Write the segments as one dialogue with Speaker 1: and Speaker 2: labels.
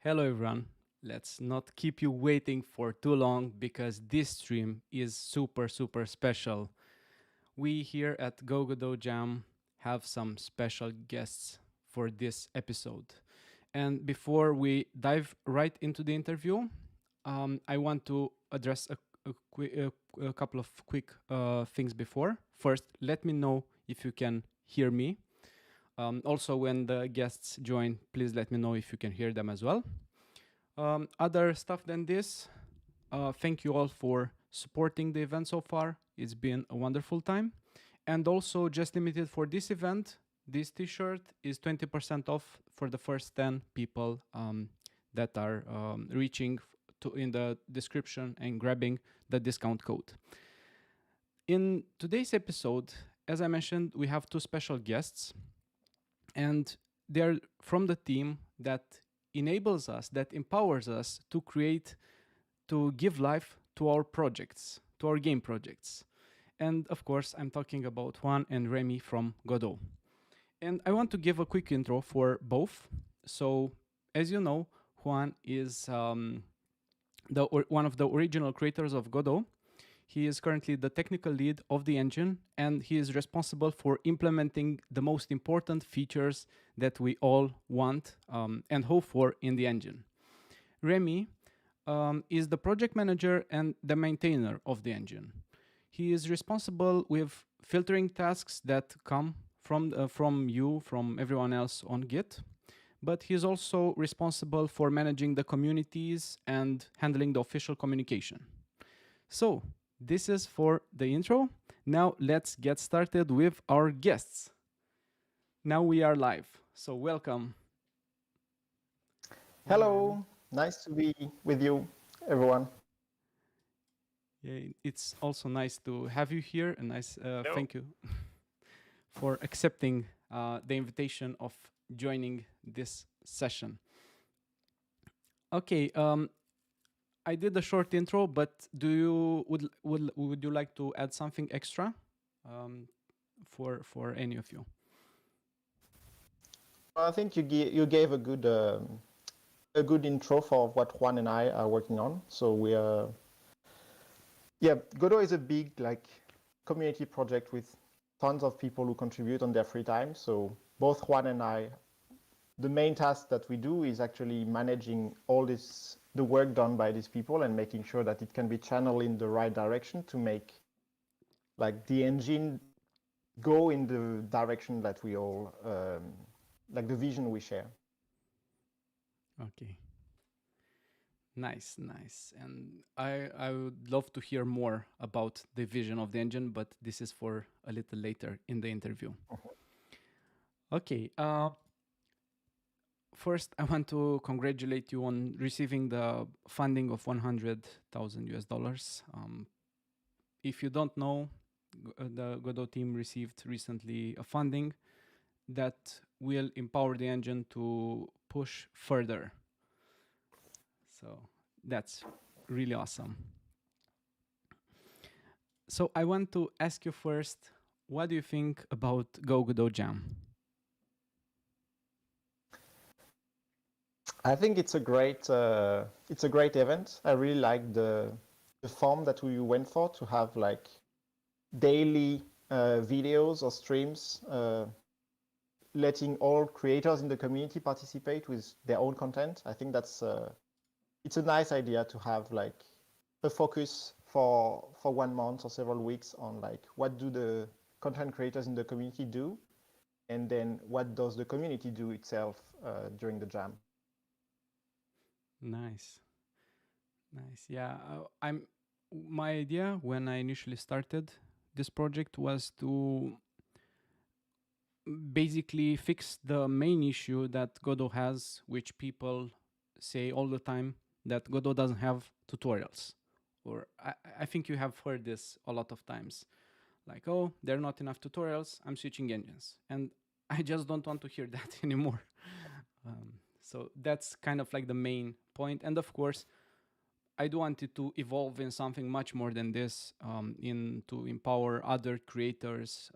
Speaker 1: Hello everyone. Let's not keep you waiting for too long because this stream is super special. We here at GoGodotJam have some special guests for this episode. And before we dive right into the interview, I want to address a couple of quick things before. First, let me know if you can hear me. Also, when the guests join, please let me know if you can hear them as well. Other stuff than this, thank you all for supporting the event so far. It's been a wonderful time. And also, just limited for this event, this t-shirt is 20% off for the first 10 people that are reaching in the description and grabbing the discount code. In today's episode, as I mentioned, we have two special guests, and they're from the team that enables us, that empowers us to create, to give life to our projects, to our game projects. And of course, I'm talking about Juan and Rémi from Godot. And I want to give a quick intro for both. So, as you know, Juan is one of the original creators of Godot. He is currently the technical lead of the engine, and he is responsible for implementing the most important features that we all want and hope for in the engine. Rémi is the project manager and the maintainer of the engine. He is responsible with filtering tasks that come from you, from everyone else on Git, but he is also responsible for managing the communities and handling the official communication. So, this is for the intro. Now let's get started with our guests. Now we are live, so welcome.
Speaker 2: Hello, nice to be with you, everyone.
Speaker 1: Yeah, it's also nice to have you here, and thank you for accepting the invitation of joining this session. Okay, I did a short intro, but would you like to add something extra for any of you?
Speaker 2: I think you gave a good intro for what Juan and I are working on. So Godot is a big community project with tons of people who contribute on their free time. So both Juan and I, the main task that we do is actually managing the work done by these people and making sure that it can be channeled in the right direction to make the engine go in the direction that we all the vision we share.
Speaker 1: Okay. Nice. And I would love to hear more about the vision of the engine, but this is for a little later in the interview. Okay. First, I want to congratulate you on receiving the funding of 100,000 US dollars. If you don't know, the Godot team received recently a funding that will empower the engine to push further. So that's really awesome. So I want to ask you first, what do you think about GoGodotJam?
Speaker 2: I think it's a great event. I really like the form that we went for to have daily videos or streams, letting all creators in the community participate with their own content. I think that's it's a nice idea to have a focus for 1 month or several weeks on what do the content creators in the community do, and then what does the community do itself during the jam.
Speaker 1: Nice. Yeah, my idea when I initially started this project was to basically fix the main issue that Godot has, which people say all the time, that Godot doesn't have tutorials. Or I think you have heard this a lot of times. Like, oh, there are not enough tutorials, I'm switching engines. And I just don't want to hear that anymore. So that's kind of the main point. And of course, I do want it to evolve in something much more than this, to empower other creators,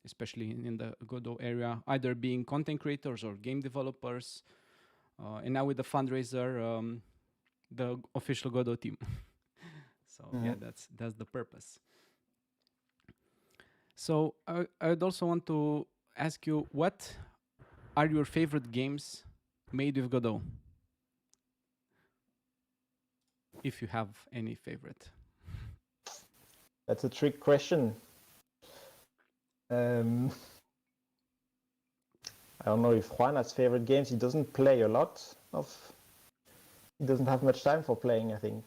Speaker 1: especially in the Godot area, either being content creators or game developers, And now with the fundraiser, the official Godot team. So yeah, that's the purpose. So I would also want to ask you, what are your favorite games made with Godot? If you have any favorite.
Speaker 2: That's a trick question. I don't know if Juan has favorite games. He doesn't play a lot of. He doesn't have much time for playing, I think.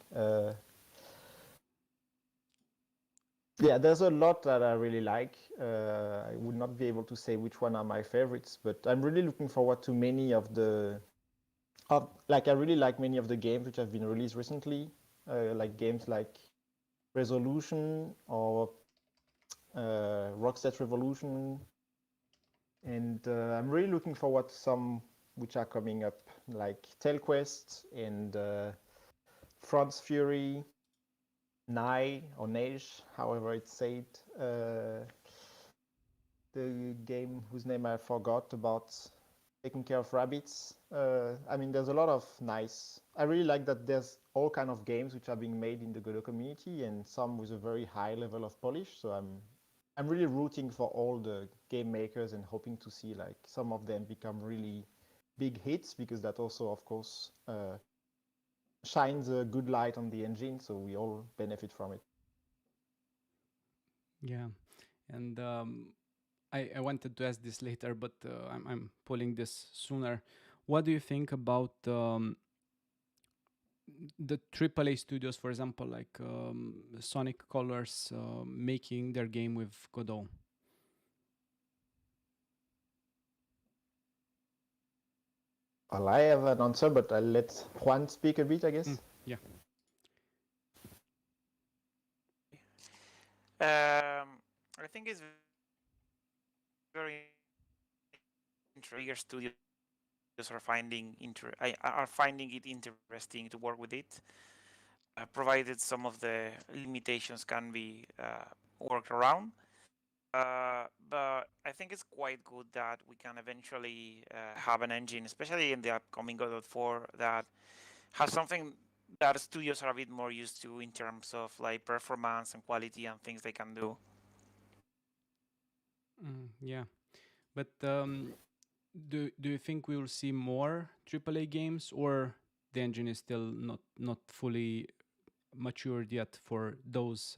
Speaker 2: Yeah, there's a lot that I really like. I would not be able to say which one are my favorites, but I'm really looking forward to many of the. I really like many of the games which have been released recently, like games like Resolution or Rockset Revolution, and I'm really looking forward to some which are coming up, like TaleQuest and Fraud's Fury, Nye or Neige, however it's said. The game whose name I forgot, about taking care of rabbits. I mean, there's a lot of nice. I really like that there's all kind of games which are being made in the Godot community, and some with a very high level of polish. So I'm really rooting for all the game makers and hoping to see like some of them become really big hits, because that also, of course, shines a good light on the engine, so we all benefit from it.
Speaker 1: Yeah, and I wanted to ask this later, but I'm pulling this sooner. What do you think about the AAA studios, for example, like Sonic Colors, making their game with Godot?
Speaker 2: Well, I have an answer, but I'll let Juan speak a bit, I guess.
Speaker 1: Yeah.
Speaker 3: I think it's very interesting. Bigger studios are finding it interesting to work with it, provided some of the limitations can be worked around. But I think it's quite good that we can eventually have an engine, especially in the upcoming Godot 4, that has something that studios are a bit more used to in terms of like performance and quality and things they can do.
Speaker 1: Yeah, but do you think we will see more AAA games, or the engine is still not fully matured yet for those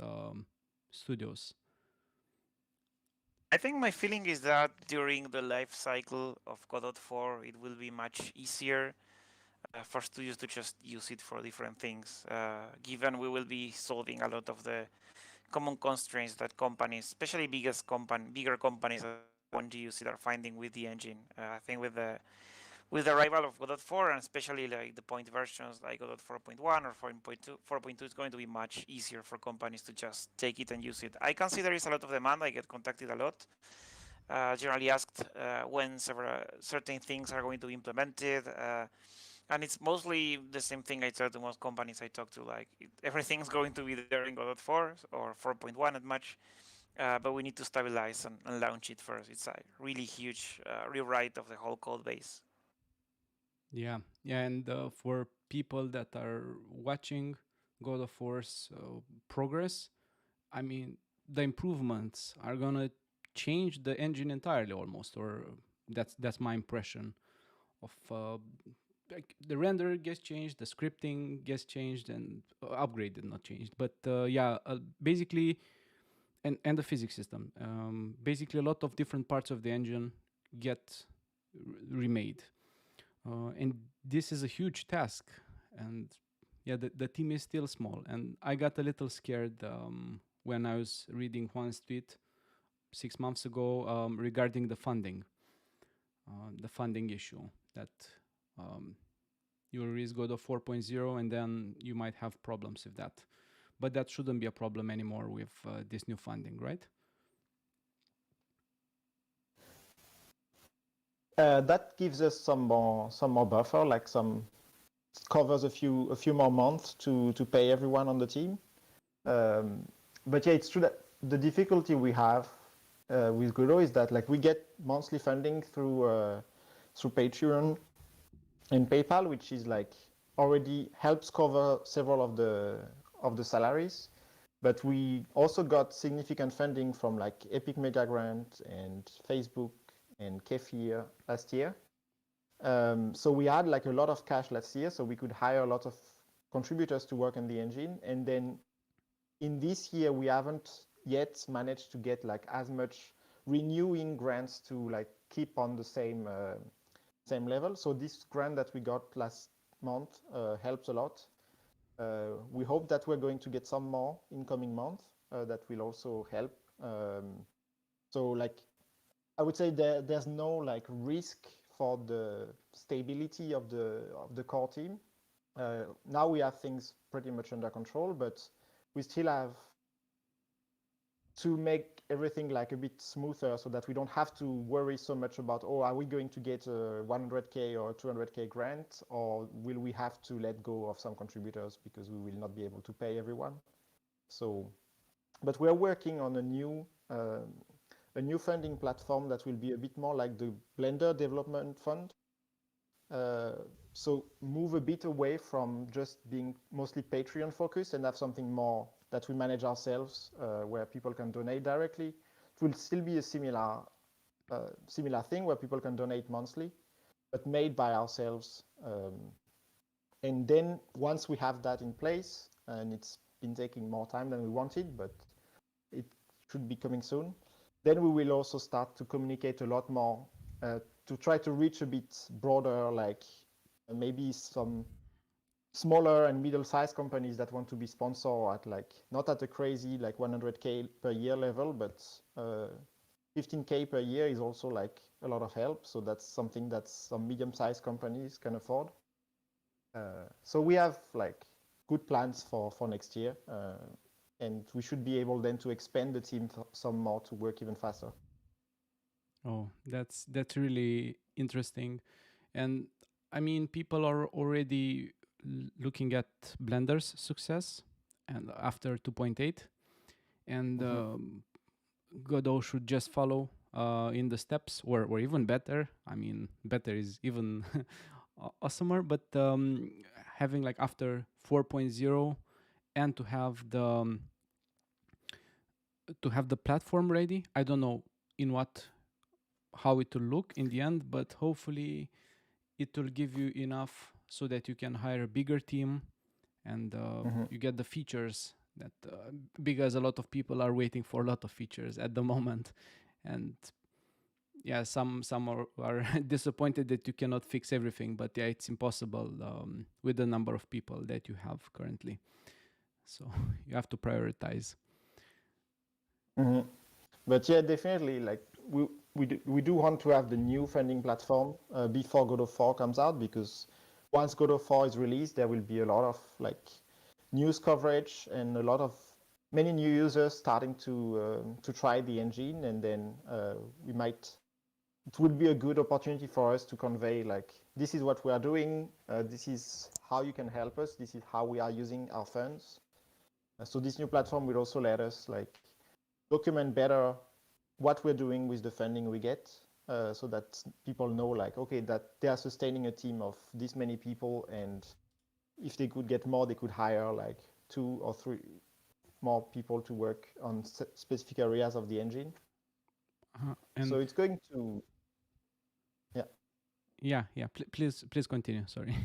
Speaker 1: studios?
Speaker 3: I think my feeling is that during the life cycle of Godot 4, it will be much easier for studios to just use it for different things, given we will be solving a lot of the common constraints that companies, especially bigger companies that want to use it, are finding with the engine. I think with the arrival of Godot 4, and especially like the point versions like Godot 4.1 or 4.2, it's going to be much easier for companies to just take it and use it. I can see there is a lot of demand. I get contacted a lot. Generally asked when certain things are going to be implemented. And it's mostly the same thing I tell to most companies I talk to. Like everything's going to be there in Godot 4 or 4.1 at much. But we need to stabilize and launch it first. It's a really huge rewrite of the whole code base.
Speaker 1: Yeah, yeah, and for people that are watching God of War's progress, I mean, the improvements are gonna change the engine entirely, almost, or that's my impression of. Like the render gets changed, the scripting gets changed, and upgraded, not changed. But yeah, basically, and the physics system. Basically, a lot of different parts of the engine get remade. And this is a huge task, and yeah, the team is still small, and I got a little scared when I was reading Juan's tweet 6 months ago regarding the funding issue, that um, you release Godot 4.0 and then you might have problems with that, but that shouldn't be a problem anymore with this new funding, right?
Speaker 2: That gives us some more buffer, like some covers a few more months to pay everyone on the team. But yeah, it's true that the difficulty we have with Godot is that like we get monthly funding through Patreon, and PayPal, which is like already helps cover several of the salaries. But we also got significant funding from like Epic Mega Grant and Facebook and Kefir last year. So we had like a lot of cash last year, so we could hire a lot of contributors to work on the engine. And then in this year, we haven't yet managed to get like as much renewing grants to like keep on the same level. So this grant that we got last month helps a lot. We hope that we're going to get some more in coming months that will also help. So like I would say there's no like risk for the stability of the core team. Now we have things pretty much under control, but we still have to make everything like a bit smoother so that we don't have to worry so much about, oh, are we going to get a 100K or 200K grant, or will we have to let go of some contributors because we will not be able to pay everyone? So, but we're working on a new funding platform that will be a bit more like the Blender Development Fund. So move a bit away from just being mostly Patreon focused and have something more that we manage ourselves, where people can donate directly. It will still be a similar thing where people can donate monthly, but made by ourselves. And then once we have that in place, and it's been taking more time than we wanted, but it should be coming soon, then we will also start to communicate a lot more to try to reach a bit broader, like maybe some smaller and middle-sized companies that want to be sponsored at like not at a crazy like 100K per year level, but 15K per year is also like a lot of help. So that's something that some medium-sized companies can afford. So we have like good plans for next year, and we should be able then to expand the team some more to work even faster.
Speaker 1: Oh, that's really interesting. And I mean, people are already looking at Blender's success and after 2.8, and Godot should just follow in the steps, or even better. I mean, better is even awesomer, but having like after 4.0 and to have the platform ready. I don't know in how it will look in the end, but hopefully it will give you enough so that you can hire a bigger team and you get the features that because a lot of people are waiting for a lot of features at the moment, and yeah, some are disappointed that you cannot fix everything, but yeah, it's impossible with the number of people that you have currently, so you have to prioritize.
Speaker 2: But yeah, definitely, like we do want to have the new funding platform before Godot 4 comes out, because once Godot 4 is released, there will be a lot of like news coverage and a lot of many new users starting to try the engine, and then it would be a good opportunity for us to convey like, this is what we are doing, this is how you can help us, this is how we are using our funds. So this new platform will also let us like document better what we're doing with the funding we get, so that people know like, okay, that they are sustaining a team of this many people, and if they could get more, they could hire like 2 or 3 more people to work on specific areas of the engine.
Speaker 1: And
Speaker 2: so it's going to,
Speaker 1: yeah, please continue, sorry.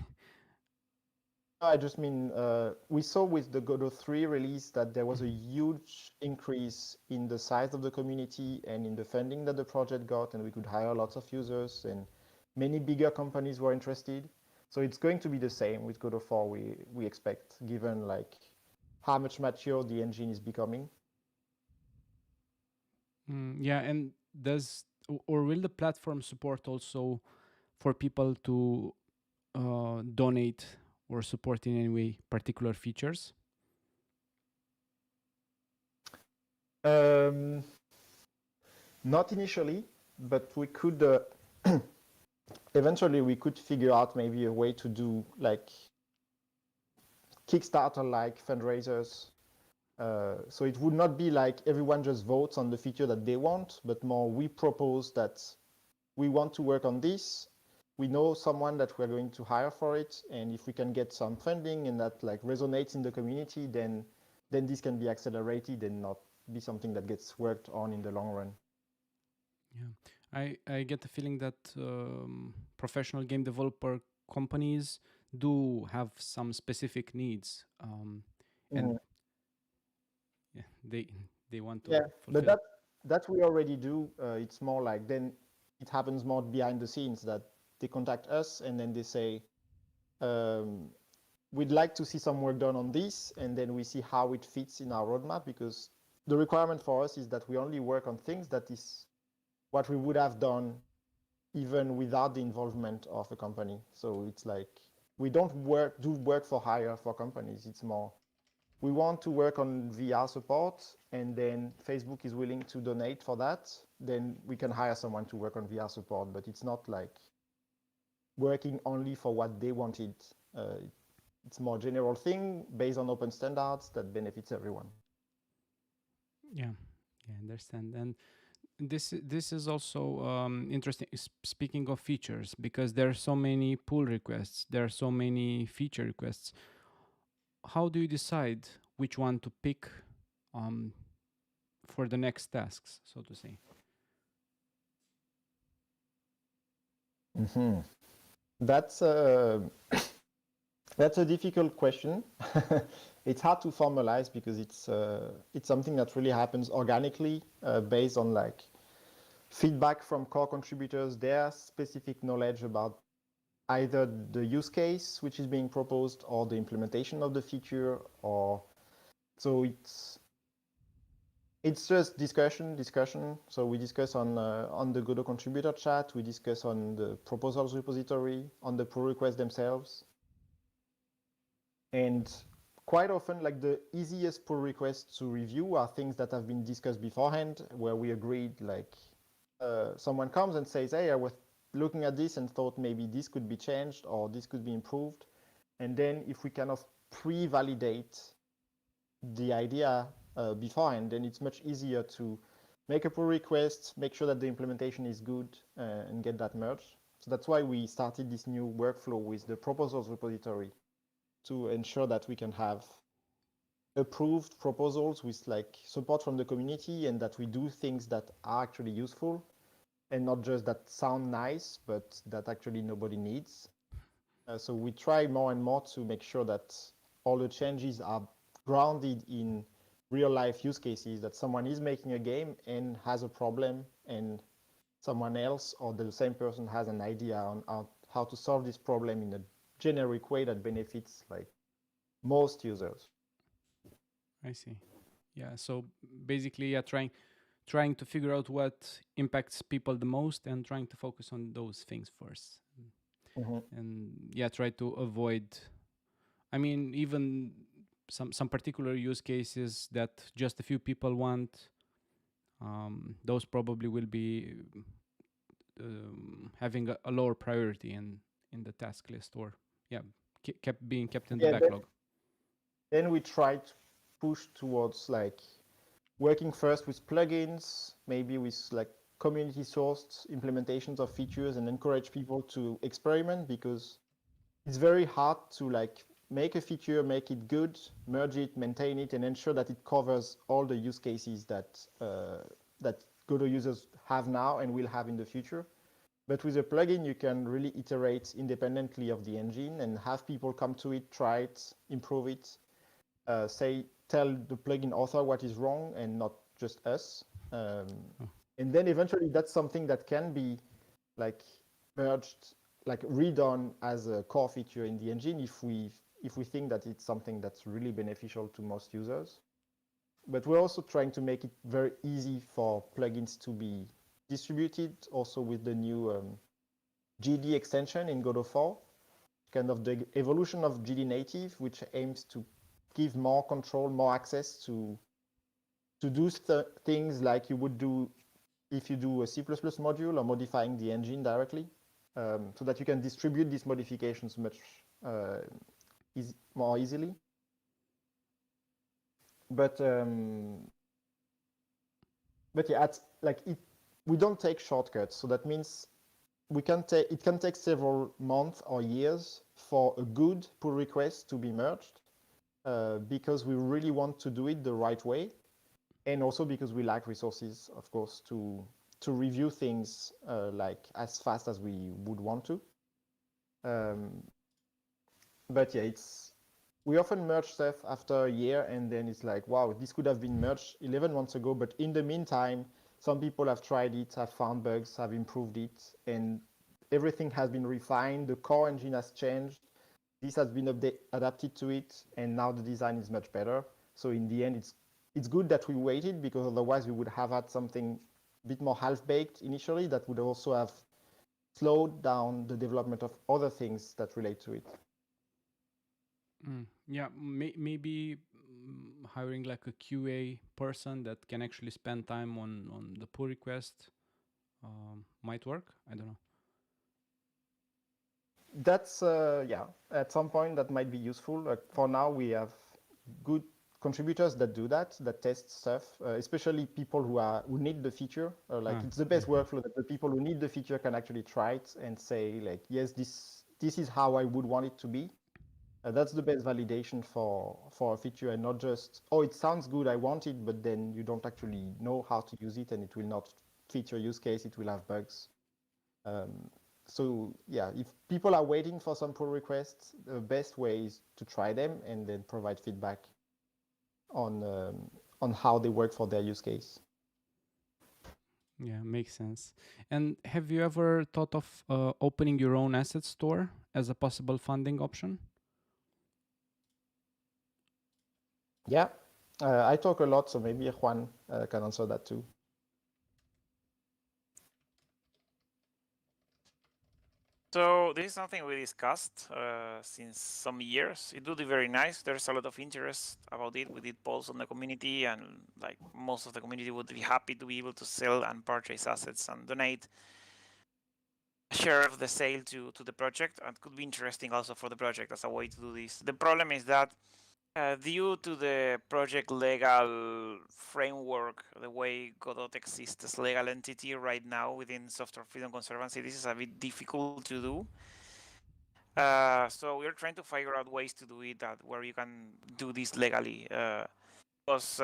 Speaker 2: I just mean, we saw with the Godot 3 release that there was a huge increase in the size of the community and in the funding that the project got, and we could hire lots of users, and many bigger companies were interested. So it's going to be the same with Godot 4, we expect, given like how much mature the engine is becoming.
Speaker 1: Yeah, and or will the platform support also for people to donate or support in any way particular features?
Speaker 2: Not initially, but we could eventually we could figure out maybe a way to do like Kickstarter-like fundraisers. So it would not be like everyone just votes on the feature that they want, but more we propose that we want to work on this. we know someone that we're going to hire for it, and if we can get some funding and that like resonates in the community, then this can be accelerated and not be something that gets worked on in the long run.
Speaker 1: Yeah, I get the feeling that professional game developer companies do have some specific needs, and yeah, they want to
Speaker 2: but
Speaker 1: fulfill.
Speaker 2: that we already do. It's more like then it happens more behind the scenes that they contact us and then they say, we'd like to see some work done on this, and then we see how it fits in our roadmap, because the requirement for us is that we only work on things that is what we would have done even without the involvement of a company. So it's like we don't do work for hire for companies. It's more we want to work on VR support, and then Facebook is willing to donate for that, then we can hire someone to work on VR support. But it's not like working only for what they wanted. It's more general thing based on open standards that benefits everyone.
Speaker 1: Yeah, I understand. And this is also interesting. Speaking of features, because there are so many pull requests, there are so many feature requests. How do you decide which one to pick for the next tasks, so to say?
Speaker 2: That's that's a difficult question. It's hard to formalize because it's something that really happens organically based on like feedback from core contributors, their specific knowledge about either the use case which is being proposed or the implementation of the feature, or so it's just discussion. So we discuss on the Godot contributor chat, we discuss on the proposals repository, on the pull requests themselves. And quite often, like the easiest pull requests to review are things that have been discussed beforehand, where we agreed, like someone comes and says, hey, I was looking at this and thought maybe this could be changed or this could be improved. And then if we kind of pre-validate the idea beforehand, then it's much easier to make a pull request, make sure that the implementation is good, and get that merged. So that's why we started this new workflow with the proposals repository, to ensure that we can have approved proposals with like support from the community, and that we do things that are actually useful and not just that sound nice, but that actually nobody needs. So we try more and more to make sure that all the changes are grounded in real life use cases, that someone is making a game and has a problem, and someone else or the same person has an idea on how to solve this problem in a generic way that benefits like most users.
Speaker 1: I see. Yeah. So basically, yeah, trying to figure out what impacts people the most and trying to focus on those things first. And yeah, try to avoid. I mean, even some particular use cases that just a few people want. Those probably will be having a lower priority in the task list, or yeah, kept being kept in the backlog.
Speaker 2: Then we try to push towards like working first with plugins, maybe with like community sourced implementations of features, and encourage people to experiment, because it's very hard to like make a feature, make it good, merge it, maintain it, and ensure that it covers all the use cases that that Godot users have now and will have in the future. But with a plugin, you can really iterate independently of the engine and have people come to it, try it, improve it, tell the plugin author what is wrong and not just us. And then eventually that's something that can be like merged, like redone as a core feature in the engine if we think that it's something that's really beneficial to most users. But we're also trying to make it very easy for plugins to be distributed, also with the new GD extension in Godot 4, kind of the evolution of GD native, which aims to give more control, more access to do things like you would do if you do a C++ module or modifying the engine directly, so that you can distribute these modifications much more easily. But yeah, we don't take shortcuts. So that means it can take several months or years for a good pull request to be merged, because we really want to do it the right way, and also because we lack resources, of course, to review things like as fast as we would want to. Um, but yeah, we often merge stuff after a year, and then it's like, wow, this could have been merged 11 months ago, but in the meantime, some people have tried it, have found bugs, have improved it, and everything has been refined. The core engine has changed. This has been adapted to it, and now the design is much better. So in the end, it's good that we waited, because otherwise we would have had something a bit more half-baked initially that would also have slowed down the development of other things that relate to it.
Speaker 1: Yeah, maybe hiring like a QA person that can actually spend time on the pull request might work. I don't know.
Speaker 2: That's yeah. At some point, that might be useful. For now, we have good contributors that do that, that test stuff, especially people who need the feature. It's the best workflow that the people who need the feature can actually try it and say like, yes, this is how I would want it to be. That's the best validation for a feature, and not just, oh, it sounds good, I want it, but then you don't actually know how to use it, and it will not fit your use case. It will have bugs. So yeah, if people are waiting for some pull requests, the best way is to try them and then provide feedback on how they work for their use case.
Speaker 1: Yeah, makes sense. And have you ever thought of opening your own asset store as a possible funding option?
Speaker 2: Yeah, I talk a lot, so maybe Juan can answer that too.
Speaker 3: So this is something we discussed since some years. It would be very nice. There's a lot of interest about it. We did polls on the community, and like most of the community would be happy to be able to sell and purchase assets and donate a share of the sale to the project. And it could be interesting also for the project as a way to do this. The problem is that due to the project legal framework, the way Godot exists as legal entity right now within Software Freedom Conservancy, this is a bit difficult to do. So we're trying to figure out ways to do it where you can do this legally. Because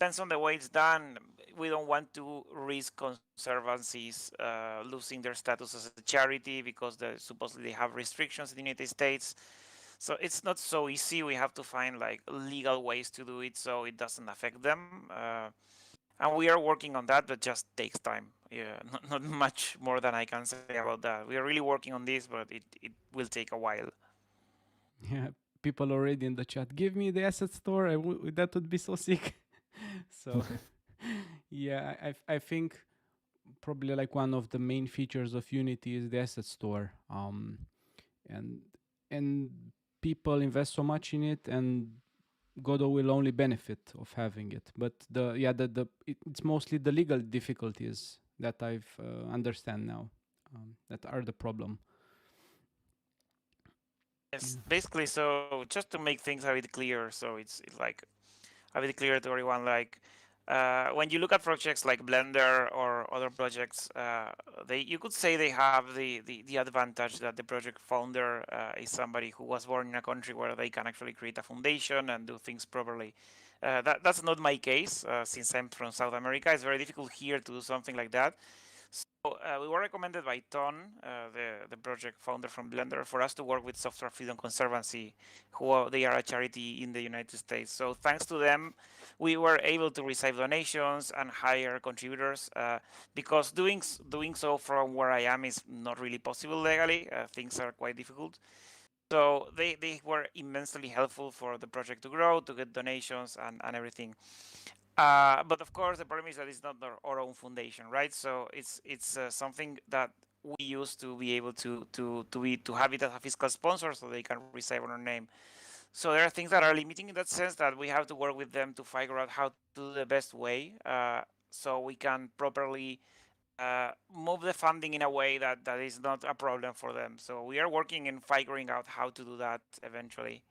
Speaker 3: depends on the way it's done. We don't want to risk conservancies losing their status as a charity because supposedly they have restrictions in the United States. So it's not so easy. We have to find like legal ways to do it so it doesn't affect them. And we are working on that, but just takes time. Yeah, not much more than I can say about that. We are really working on this, but it will take a while.
Speaker 1: Yeah, people already in the chat. Give me the asset store. That would be so sick. So, yeah, I think probably like one of the main features of Unity is the asset store. And and people invest so much in it, and Godot will only benefit of having it. But it's mostly the legal difficulties that I've understand now that are the problem.
Speaker 3: Yes, basically. So just to make things a bit clear, so it's like a bit clear to everyone. Like when you look at projects like Blender or other projects, you could say they have the advantage that the project founder is somebody who was born in a country where they can actually create a foundation and do things properly. That's not my case since I'm from South America. It's very difficult here to do something like that. So we were recommended by Ton, the project founder from Blender, for us to work with Software Freedom Conservancy, they are a charity in the United States. So thanks to them, we were able to receive donations and hire contributors because doing so from where I am is not really possible legally. Things are quite difficult. So they were immensely helpful for the project to grow, to get donations and everything. But of course, the problem is that it's not our own foundation, right? So it's something that we use to be able to have it as a fiscal sponsor, so they can receive on our name. So there are things that are limiting in that sense that we have to work with them to figure out how to do the best way, so we can properly move the funding in a way that is not a problem for them. So we are working in figuring out how to do that eventually.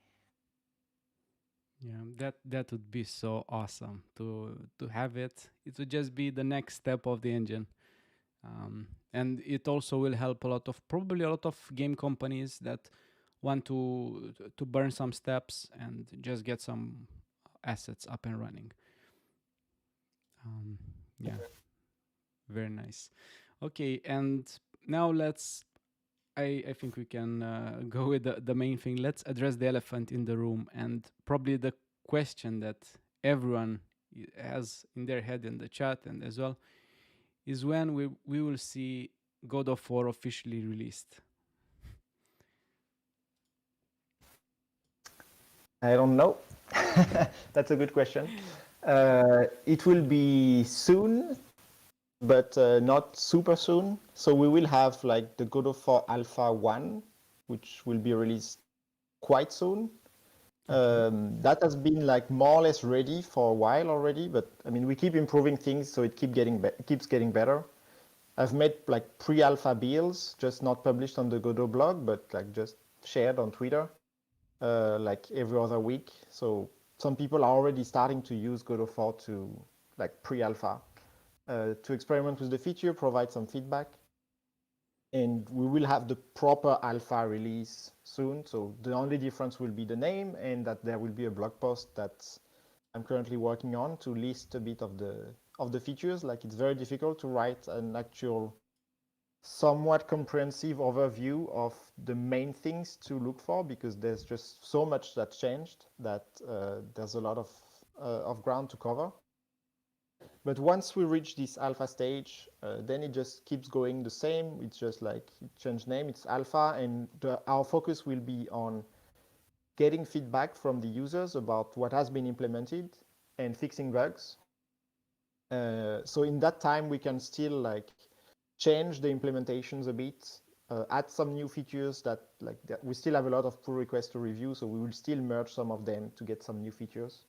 Speaker 1: Yeah, that would be so awesome to have it. It would just be the next step of the engine. And it also will help probably a lot of game companies that want to burn some steps and just get some assets up and running. Yeah, very nice. Okay, and now I think we can go with the main thing. Let's address the elephant in the room, and probably the question that everyone has in their head in the chat and as well is when we will see God of War officially released.
Speaker 2: I don't know. That's a good question. It will be soon, but not super soon. So we will have like the God of War Alpha 1, which will be released quite soon. That has been like more or less ready for a while already, but I mean we keep improving things, so it keeps getting better. I've made like pre-alpha builds, just not published on the Godot blog, but like just shared on Twitter, like every other week. So some people are already starting to use Godot 4 to like pre-alpha to experiment with the feature, provide some feedback. And we will have the proper alpha release soon. So the only difference will be the name, and that there will be a blog post that I'm currently working on to list a bit of the features. Like it's very difficult to write an actual somewhat comprehensive overview of the main things to look for, because there's just so much that changed that there's a lot of ground to cover. But once we reach this alpha stage, then it just keeps going the same. It's just like it changed name, it's alpha, and our focus will be on getting feedback from the users about what has been implemented and fixing bugs. So in that time, we can still like change the implementations a bit, add some new features that we still have a lot of pull requests to review, so we will still merge some of them to get some new features.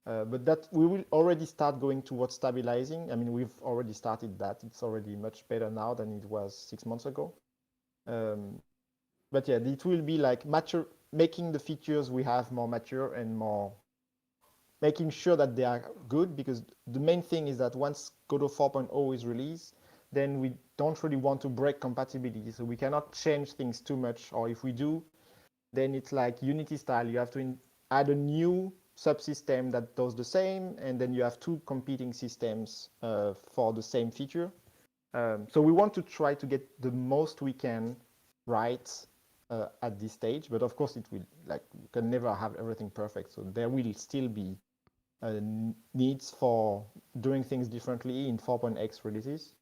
Speaker 2: But that we will already start going towards stabilizing. I mean, we've already started that. It's already much better now than it was 6 months ago. But yeah, it will be like making the features we have more mature and more making sure that they are good, because the main thing is that once Godot 4.0 is released, then we don't really want to break compatibility. So we cannot change things too much, or if we do, then it's like Unity style. You have to add a new subsystem that does the same, and then you have two competing systems for the same feature. So we want to try to get the most we can right at this stage, but of course it will, like, you can never have everything perfect. So there will still be needs for doing things differently in 4.x releases.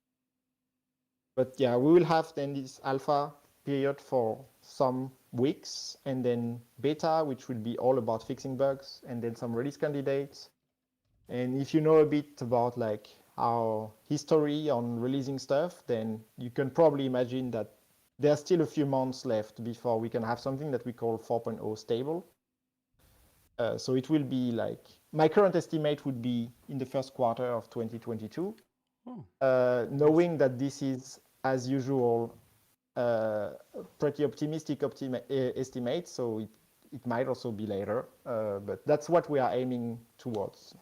Speaker 2: But yeah, we will have then this alpha period for some weeks, and then beta, which will be all about fixing bugs, and then some release candidates. And if you know a bit about like our history on releasing stuff, then you can probably imagine that there's still a few months left before we can have something that we call 4.0 stable. So it will be like, my current estimate would be in the first quarter of 2022. Knowing that this is, as usual, pretty optimistic estimate, so it might also be later, but that's what we are aiming towards.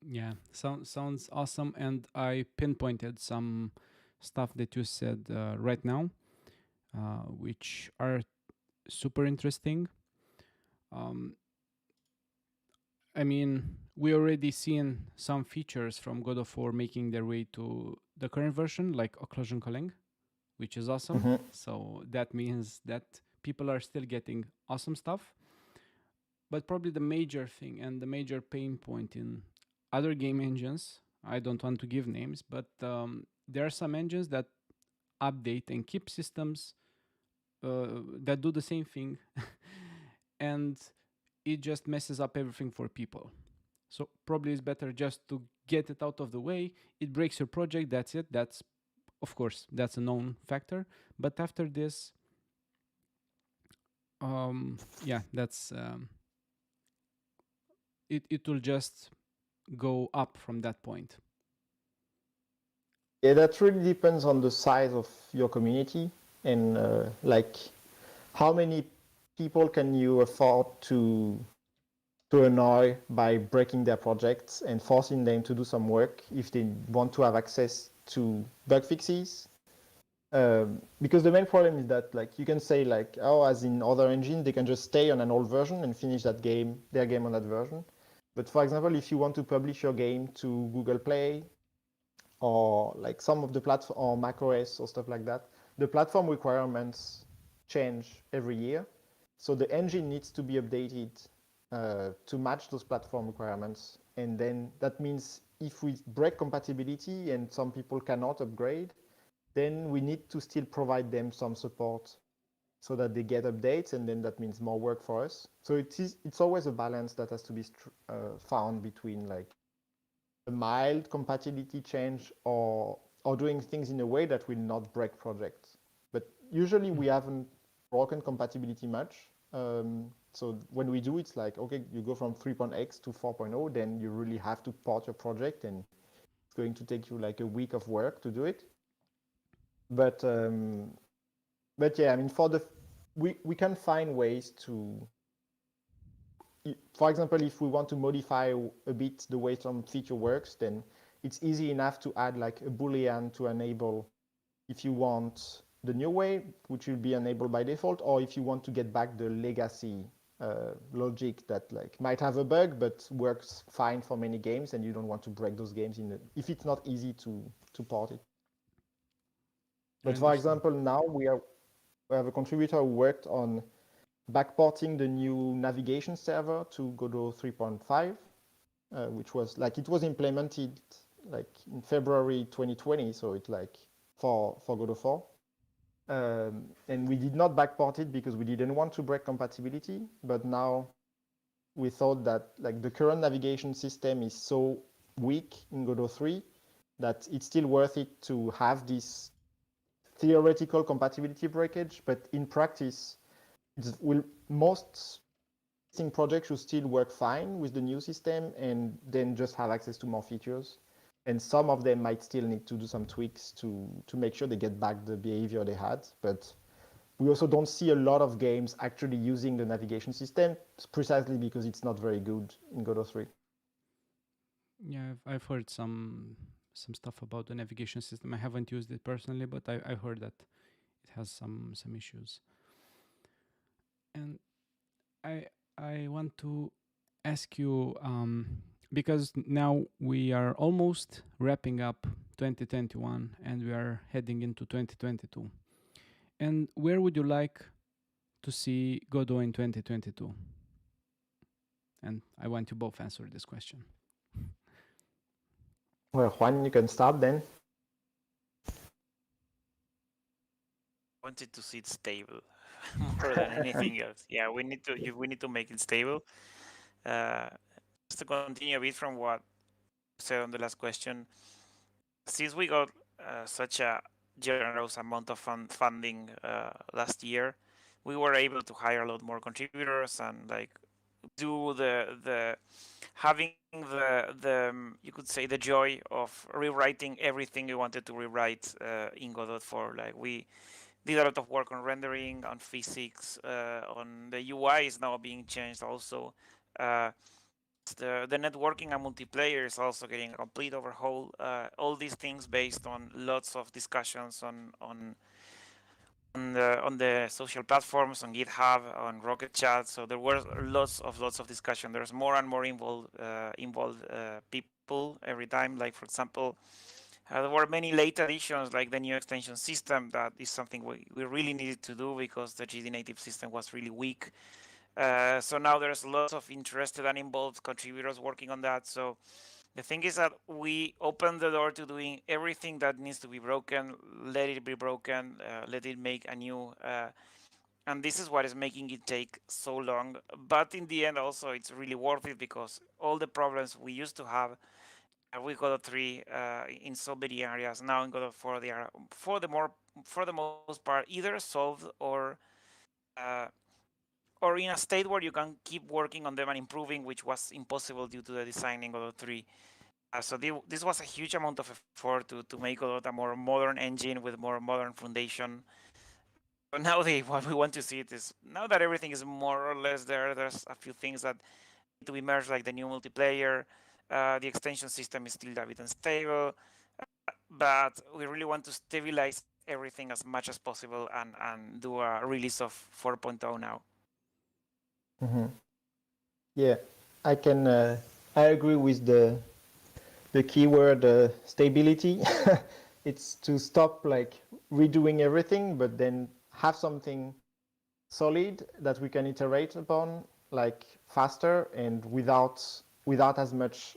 Speaker 1: Yeah, sounds awesome, and I pinpointed some stuff that you said right now, which are super interesting. I mean, we already seen some features from God of War making their way to the current version, like occlusion culling, which is awesome. So that means that people are still getting awesome stuff. But probably the major thing and the major pain point in other game engines, I don't want to give names, but there are some engines that update and keep systems that do the same thing, and it just messes up everything for people. So probably it's better just to get it out of the way. It breaks your project, that's it. That's, of course, that's a known factor. But after this, yeah, that's it will just go up from that point.
Speaker 2: Yeah, that really depends on the size of your community, and like how many people can you afford to annoy by breaking their projects and forcing them to do some work if they want to have access to bug fixes. Because the main problem is that like you can say like, oh, as in other engines, they can just stay on an old version and finish that game, their game on that version. But for example, if you want to publish your game to Google Play or like some of the platform or macOS or stuff like that, the platform requirements change every year. So the engine needs to be updated to match those platform requirements. And then that means if we break compatibility and some people cannot upgrade, then we need to still provide them some support so that they get updates, and then that means more work for us. So it's always a balance that has to be found between like a mild compatibility change or doing things in a way that will not break projects. But usually we haven't broken compatibility much. So when we do, it's like, okay, you go from 3.x to 4.0, then you really have to port your project, and it's going to take you like a week of work to do it. But yeah, I mean, we can find ways to, for example, if we want to modify a bit the way some feature works, then it's easy enough to add like a boolean to enable if you want the new way, which will be enabled by default, or if you want to get back the legacy logic that like might have a bug but works fine for many games, and you don't want to break those games if it's not easy to port it. But for example, now we have a contributor who worked on backporting the new navigation server to Godot 3.5, which was like, it was implemented like in February 2020, so it's like for Godot 4. And we did not backport it because we didn't want to break compatibility, but now we thought that like the current navigation system is so weak in Godot 3 that it's still worth it to have this theoretical compatibility breakage, but in practice, most projects should still work fine with the new system and then just have access to more features. And some of them might still need to do some tweaks to make sure they get back the behavior they had. But we also don't see a lot of games actually using the navigation system, precisely because it's not very good in Godot 3.
Speaker 1: Yeah, I've heard some stuff about the navigation system. I haven't used it personally, but I heard that it has some issues. And I want to ask you, because now we are almost wrapping up 2021 and we are heading into 2022. And where would you like to see Godot in 2022? And I want you both answer this question.
Speaker 2: Well, Juan, you can start then.
Speaker 3: Wanted to see it stable more than anything else. Yeah, we need to make it stable. Just to continue a bit from what you said on the last question, since we got such a generous amount of funding last year, we were able to hire a lot more contributors and like do the having the you could say the joy of rewriting everything we wanted to rewrite in Godot 4. Like we did a lot of work on rendering, on physics, on the UI is now being changed also. The networking and multiplayer is also getting a complete overhaul. All these things based on lots of discussions on the social platforms, on GitHub, on Rocket Chat. So there were lots of discussion. There's more and more involved people every time. Like for example, there were many late additions, like the new extension system. That is something we really needed to do because the GD native system was really weak. So now there's lots of interested and involved contributors working on that. So the thing is that we open the door to doing everything that needs to be broken, let it be broken, let it make a new, and this is what is making it take so long. But in the end also it's really worth it because all the problems we used to have with Godot 3 in so many areas, now in Godot 4 they are for the most part either solved or in a state where you can keep working on them and improving, which was impossible due to the design in Godot 3. So this was a huge amount of effort to make Godot a more modern engine with more modern foundation. But now what we want to see it is, now that everything is more or less there, there's a few things that need to be merged, like the new multiplayer. The extension system is still a bit unstable. but we really want to stabilize everything as much as possible and do a release of 4.0 now.
Speaker 2: Mm-hmm. Yeah, I can. I agree with the keyword stability. It's to stop like redoing everything, but then have something solid that we can iterate upon like faster and without as much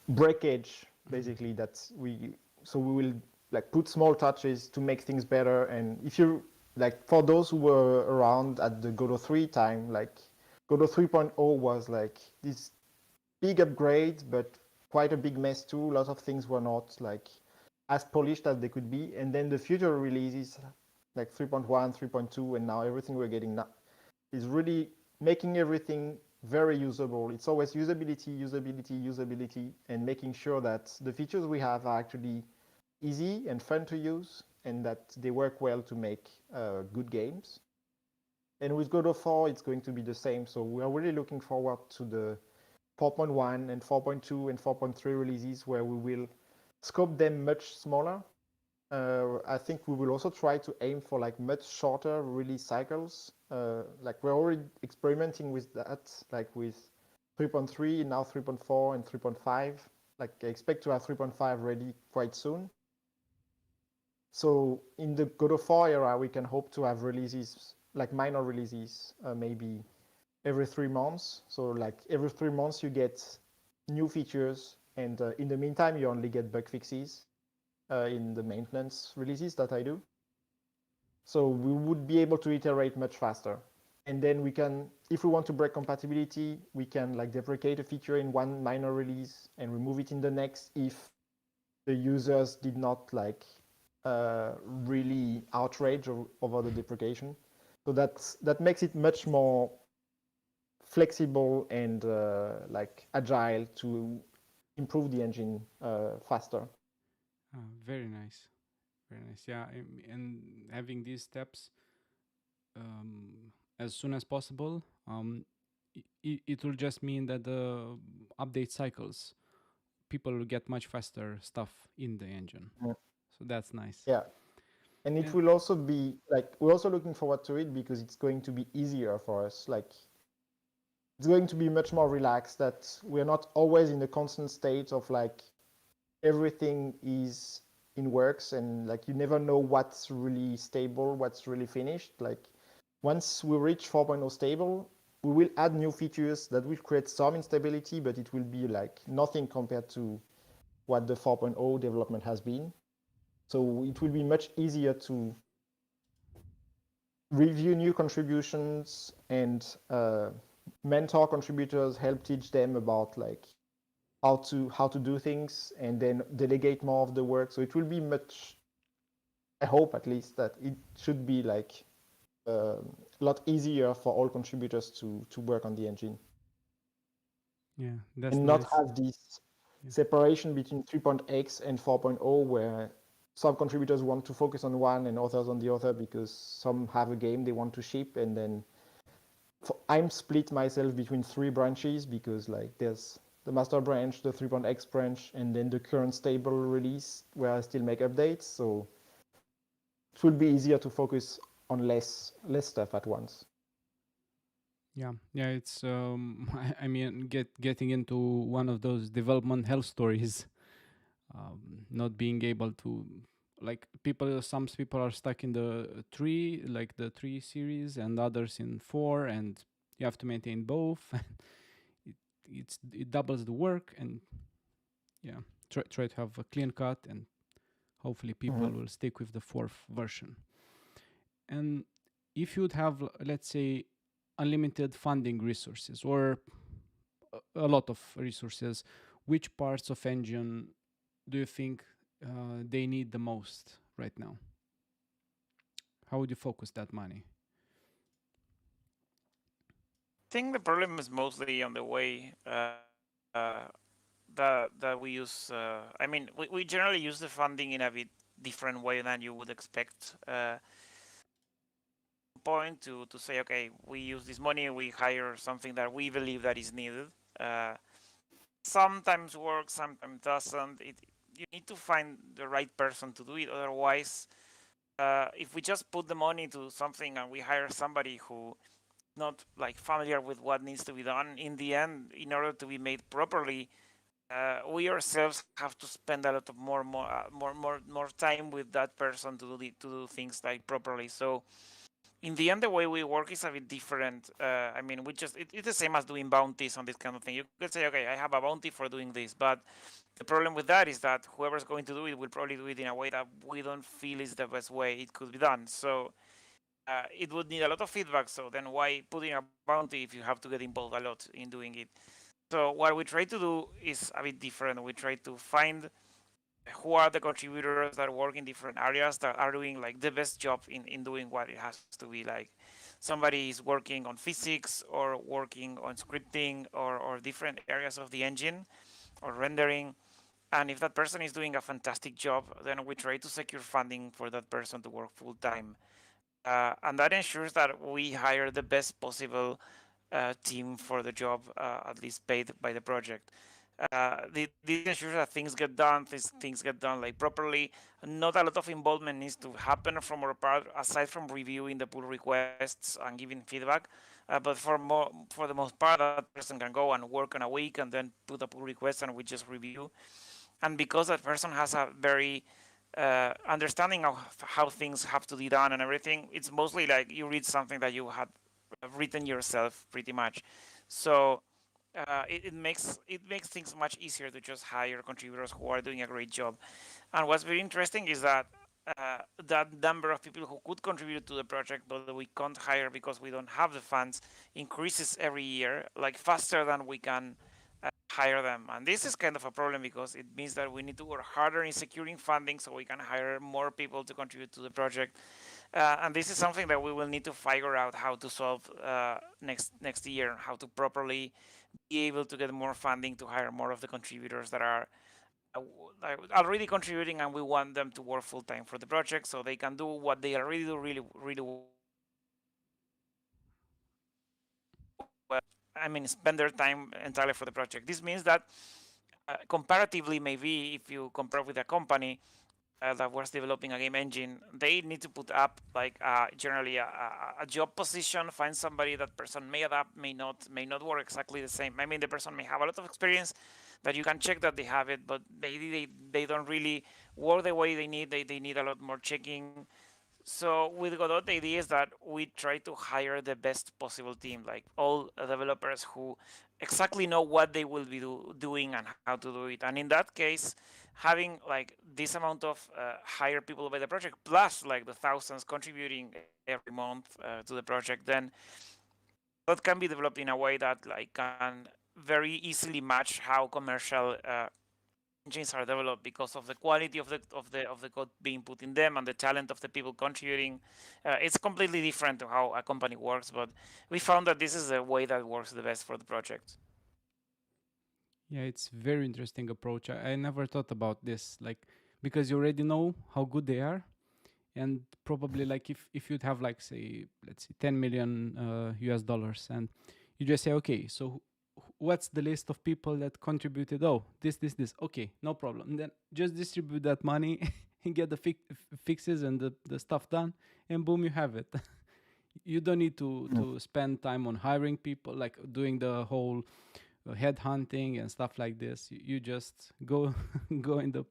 Speaker 2: breakage basically that we so we will like put small touches to make things better. And if you like for those who were around at the Godot 3 time, like Godot 3.0 was like this big upgrade but quite a big mess too. A lot of things were not like as polished as they could be, and then the future releases like 3.1, 3.2, and now everything we're getting now is really making everything very usable. It's always usability, usability, usability, and making sure that the features we have are actually easy and fun to use and that they work well to make good games. And with Godot 4, it's going to be the same. So we are really looking forward to the 4.1 and 4.2 and 4.3 releases where we will scope them much smaller. I think we will also try to aim for like much shorter release cycles. Like we're already experimenting with that, like with 3.3, now 3.4 and 3.5. Like I expect to have 3.5 ready quite soon. So in the Godot 4 era, we can hope to have releases, like minor releases, maybe every 3 months. So like every 3 months you get new features, and in the meantime you only get bug fixes in the maintenance releases that I do. So we would be able to iterate much faster. And then we can, if we want to break compatibility, we can like deprecate a feature in one minor release and remove it in the next if the users did not like really outrage over the deprecation. So that makes it much more flexible and like agile to improve the engine faster.
Speaker 1: Very nice. Very nice. Yeah, and having these steps as soon as possible, it will just mean that the update cycles, people will get much faster stuff in the engine.
Speaker 2: Mm.
Speaker 1: So that's nice.
Speaker 2: Yeah. And it
Speaker 1: And
Speaker 2: will also be like we're also looking forward to it because it's going to be easier for us. Like it's going to be much more relaxed, that we're not always in a constant state of like everything is in works and like you never know what's really stable, what's really finished. Like once we reach 4.0 stable, we will add new features that will create some instability, but it will be like nothing compared to what the 4.0 development has been. So it will be much easier to review new contributions and mentor contributors, help teach them about like how to do things, and then delegate more of the work. So it will be much, I hope at least, that it should be like a lot easier for all contributors to work on the engine
Speaker 1: yeah, that's
Speaker 2: and not
Speaker 1: nice.
Speaker 2: have this
Speaker 1: Yeah.
Speaker 2: separation between 3.x and 4.0 where some contributors want to focus on one and others on the other because some have a game they want to ship. And then I'm split myself between three branches because like there's the master branch, the 3.x branch, and then the current stable release where I still make updates. So it will be easier to focus on less stuff at once.
Speaker 1: Yeah, yeah, it's I mean, getting into one of those development hell stories, not being able to, like, people, some people are stuck in the three, like the 3 series, and others in 4, and you have to maintain both. it it doubles the work, and yeah, try to have a clean cut, and hopefully people
Speaker 2: Mm-hmm.
Speaker 1: will stick with the fourth version. And if you'd have, let's say, unlimited funding resources, or a lot of resources, which parts of engine do you think they need the most right now? How would you focus that money?
Speaker 3: I think the problem is mostly on the way that we use. I mean, we generally use the funding in a bit different way than you would expect. Point to say, okay, we use this money, we hire something that we believe that is needed. Uh, sometimes works, sometimes doesn't. You need to find the right person to do it. Otherwise, if we just put the money to something and we hire somebody who not like familiar with what needs to be done, in the end, in order to be made properly, we ourselves have to spend a lot of more time with that person to do things like properly. So in the end, the way we work is a bit different. I mean, it's the same as doing bounties on this kind of thing. You could say, okay, I have a bounty for doing this, but the problem with that is that whoever's going to do it will probably do it in a way that we don't feel is the best way it could be done. So it would need a lot of feedback. So then why put in a bounty if you have to get involved a lot in doing it? So what we try to do is a bit different. We try to find who are the contributors that work in different areas that are doing like the best job in doing what it has to be. Like somebody is working on physics or working on scripting or different areas of the engine or rendering. And if that person is doing a fantastic job, then we try to secure funding for that person to work full time. And that ensures that we hire the best possible team for the job, at least paid by the project. This ensures that things get done, things get done like properly. Not a lot of involvement needs to happen from our part, aside from reviewing the pull requests and giving feedback. But for the most part, that person can go and work on a week and then put a pull request and we just review. And because that person has a very understanding of how things have to be done and everything, it's mostly like you read something that you had written yourself pretty much. So it makes things much easier to just hire contributors who are doing a great job. And what's very interesting is that that number of people who could contribute to the project but we can't hire because we don't have the funds increases every year, like faster than we can hire them. And this is kind of a problem because it means that we need to work harder in securing funding so we can hire more people to contribute to the project. And this is something that we will need to figure out how to solve next year, how to properly be able to get more funding to hire more of the contributors that are already contributing, and we want them to work full time for the project so they can do what they already do really well. I mean, spend their time entirely for the project. This means that comparatively, maybe if you compare with a company that was developing a game engine, they need to put up like generally a job position, find somebody. That person may adapt, may not work exactly the same. I mean, the person may have a lot of experience that you can check that they have it, but maybe they don't really work the way they need. They need a lot more checking. So with Godot, the idea is that we try to hire the best possible team, like all developers who exactly know what they will be doing and how to do it. And in that case, having like this amount of hired people by the project, plus like the thousands contributing every month to the project, then that can be developed in a way that like can very easily match how commercial engines are developed because of the quality of the code being put in them and the talent of the people contributing. It's completely different to how a company works, but we found that this is the way that works the best for the project.
Speaker 1: Yeah, it's very interesting approach. I never thought about this, like because you already know how good they are, and probably like if you'd have like say let's say 10 million US dollars, and you just say okay, so what's the list of people that contributed? Oh, this. Okay, no problem. And then just distribute that money and get the fixes and the stuff done, and boom, you have it. You don't need to spend time on hiring people, like doing the whole headhunting and stuff like this. You just go go in the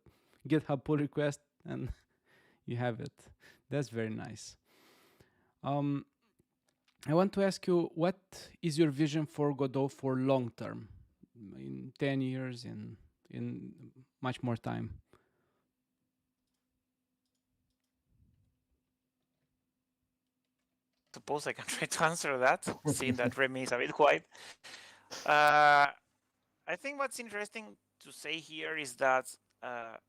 Speaker 1: GitHub pull request and you have it. That's very nice. Um, I want to ask you, what is your vision for Godot for long term, in 10 years, in much more time?
Speaker 3: Suppose I can try to answer that, seeing that Remy is a bit quiet. Uh, I think what's interesting to say here is that that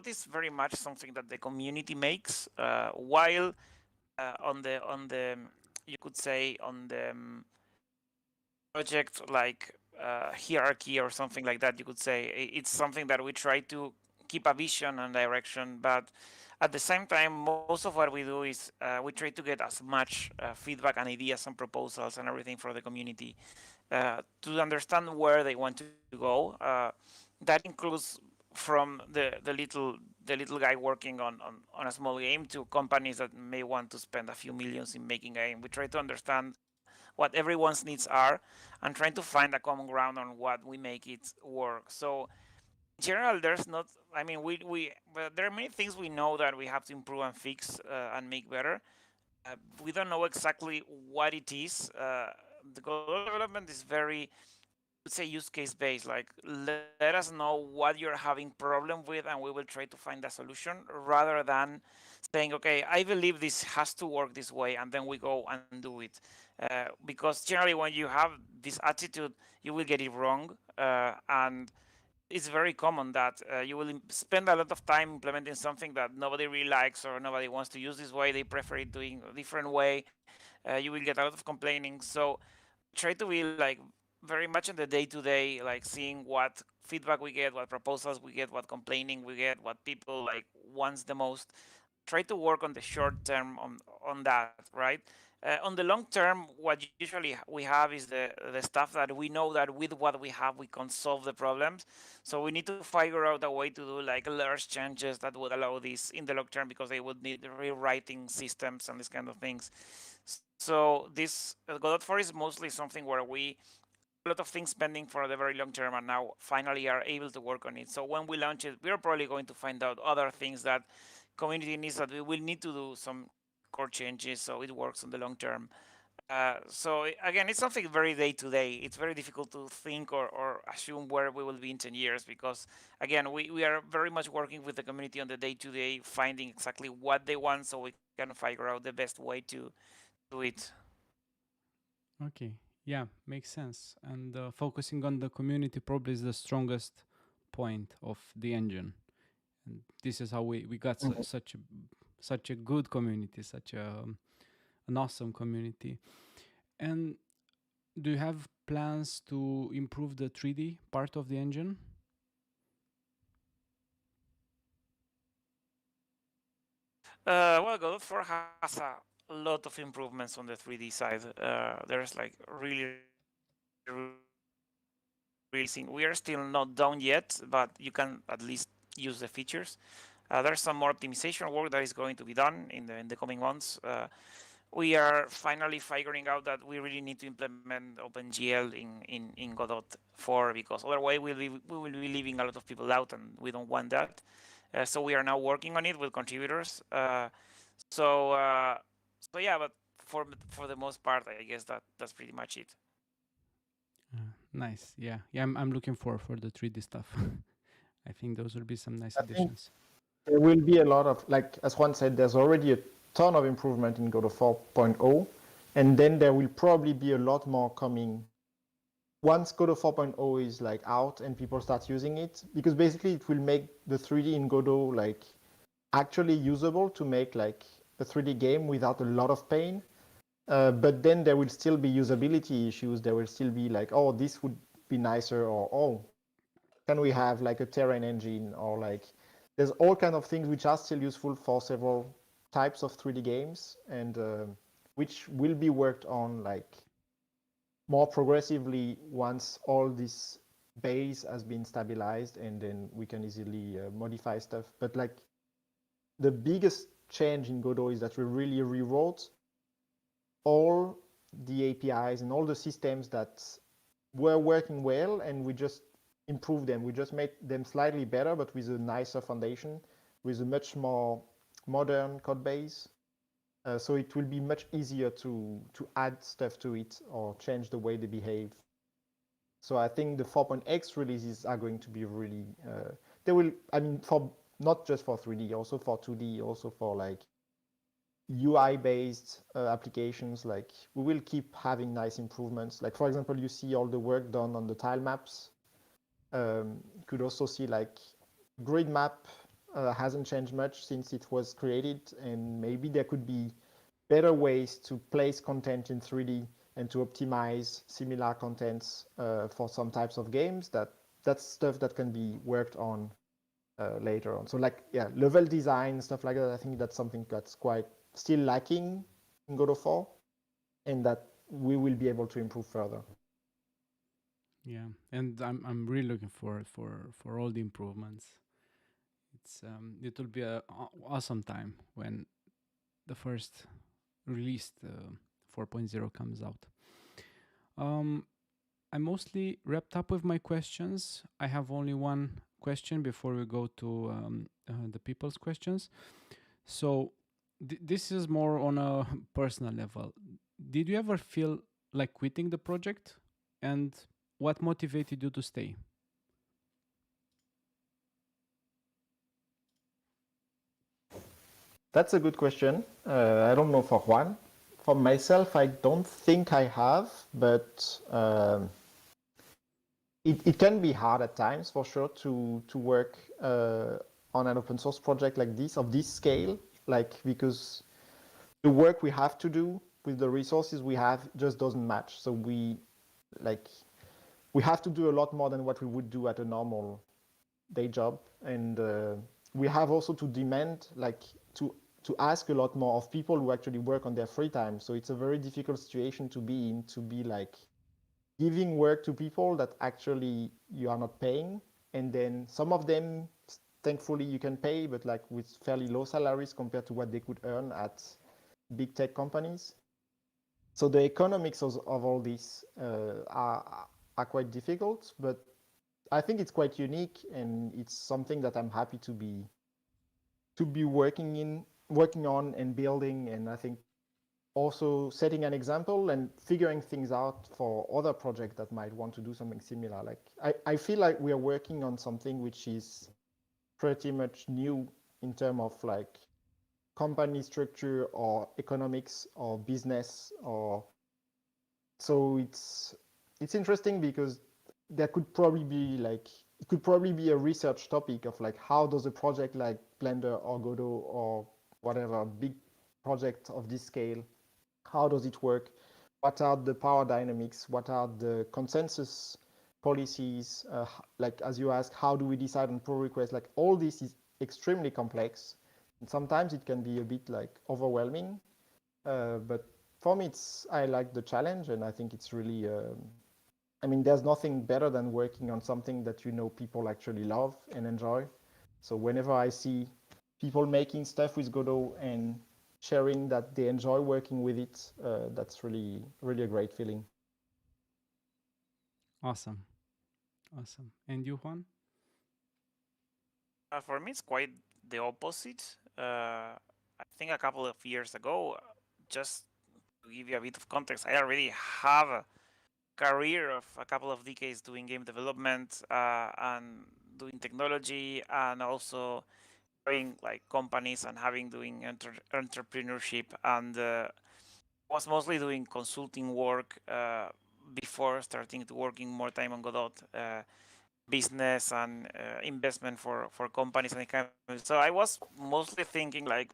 Speaker 3: is very much something that the community makes, while on the you could say on the project like hierarchy or something like that, you could say it's something that we try to keep a vision and direction, but At the same time, most of what we do is we try to get as much feedback and ideas and proposals and everything from the community to understand where they want to go. That includes from the little guy working on a small game to companies that may want to spend a few millions in making a game. We try to understand what everyone's needs are and trying to find a common ground on what we make it work. So in general, there's not. I mean, but there are many things we know that we have to improve and fix and make better. We don't know exactly what it is. The Godot development is very, I would say, use case based. Like, let us know what you're having problem with, and we will try to find a solution rather than saying, okay, I believe this has to work this way, and then we go and do it. Because generally, when you have this attitude, you will get it wrong, and it's very common that you will spend a lot of time implementing something that nobody really likes or nobody wants to use this way. They prefer it doing a different way. You will get a lot of complaining. So try to be like very much in the day to day, like seeing what feedback we get, what proposals we get, what complaining we get, what people like wants the most. Try to work on the short term on that, right? On the long term, what usually we have is the stuff that we know that with what we have we can solve the problems. So we need to figure out a way to do like large changes that would allow this in the long term because they would need rewriting systems and these kind of things. So this Godot 4 is mostly something where we a lot of things pending for the very long term and now finally are able to work on it. So when we launch it, we're probably going to find out other things that community needs that we will need to do some core changes so it works on the long term. So again, it's something very day to day. It's very difficult to think or assume where we will be in 10 years because again, we are very much working with the community on the day to day, finding exactly what they want so we can figure out the best way to do it.
Speaker 1: Okay, yeah, makes sense. And focusing on the community probably is the strongest point of the engine. And this is how we got
Speaker 2: Mhm.
Speaker 1: such a good community, such an awesome community. And do you have plans to improve the 3D part of the engine?
Speaker 3: Well, Godot 4 has a lot of improvements on the 3D side. There's like really amazing. We are still not done yet, but you can at least use the features. There's some more optimization work that is going to be done in the coming months. We are finally figuring out that we really need to implement OpenGL in Godot 4 because otherwise we will be leaving a lot of people out and we don't want that. So we are now working on it with contributors. So uh, so yeah, but for the most part, I guess that's pretty much it.
Speaker 1: Nice. Yeah, yeah. I'm looking for the 3D stuff. I think those will be some nice
Speaker 2: I think
Speaker 1: additions.
Speaker 2: there will be a lot of, like as Juan said, there's already a ton of improvement in Godot 4.0, and then there will probably be a lot more coming once Godot 4.0 is like out and people start using it, because basically it will make the 3D in Godot like actually usable to make like a 3D game without a lot of pain. But then there will still be usability issues. There will still be like, oh, this would be nicer, or oh, can we have like a terrain engine, or like there's all kind of things which are still useful for several types of 3D games, and which will be worked on like more progressively once all this base has been stabilized, and then we can easily modify stuff. But like the biggest change in Godot is that we really rewrote all the APIs and all the systems that were working well, and we just improved them. We just made them slightly better, but with a nicer foundation, with a much more modern code base. So it will be much easier to add stuff to it or change the way they behave. So I think the 4.x releases are going to be really, they will, I mean, for not just for 3D, also for 2D, also for like UI-based applications. Like we will keep having nice improvements. Like for example, you see all the work done on the tile maps. You could also see like grid map hasn't changed much since it was created, and maybe there could be better ways to place content in 3D and to optimize similar contents for some types of games. That's stuff that can be worked on later on. So like, yeah, level design, stuff like that, I think that's something that's quite still lacking in Godot 4 and that we will be able to improve further.
Speaker 1: Yeah, and I'm really looking forward for all the improvements. It will be a awesome time when the first released 4.0 comes out. I mostly wrapped up with my questions. I have only one question before we go to the people's questions. So this is more on a personal level. Did you ever feel like quitting the project? And what motivated you to stay?
Speaker 2: That's a good question. I don't know for Juan. For myself, I don't think I have, but it can be hard at times for sure to work on an open source project like this, of this scale, like because the work we have to do with the resources we have just doesn't match. So we have to do a lot more than what we would do at a normal day job, and we have also to demand like to ask a lot more of people who actually work on their free time. So it's a very difficult situation to be in, to be like giving work to people that actually you are not paying, and then some of them thankfully you can pay, but like with fairly low salaries compared to what they could earn at big tech companies. So the economics of all this are quite difficult, but I think it's quite unique, and it's something that I'm happy to be working on and building. And I think also setting an example and figuring things out for other projects that might want to do something similar. Like I feel like we are working on something which is pretty much new in terms of like company structure or economics or business, or so it's interesting because there could probably be like it could probably be a research topic of like how does a project like Blender or Godot or whatever big project of this scale, how does it work, what are the power dynamics, what are the consensus policies, like as you ask, how do we decide on pull requests, like all this is extremely complex, and sometimes it can be a bit like overwhelming, but for me I like the challenge, and I think it's really I mean, there's nothing better than working on something that you know people actually love and enjoy. So whenever I see people making stuff with Godot and sharing that they enjoy working with it, that's really, really a great feeling.
Speaker 1: Awesome. Awesome. And you, Juan?
Speaker 3: For me, it's quite the opposite. I think a couple of years ago, just to give you a bit of context, I already have a career of a couple of decades doing game development and doing technology, and also doing like companies and having doing entrepreneurship, and was mostly doing consulting work before starting to working more time on Godot. Business and investment for companies and kind of, so I was mostly thinking like,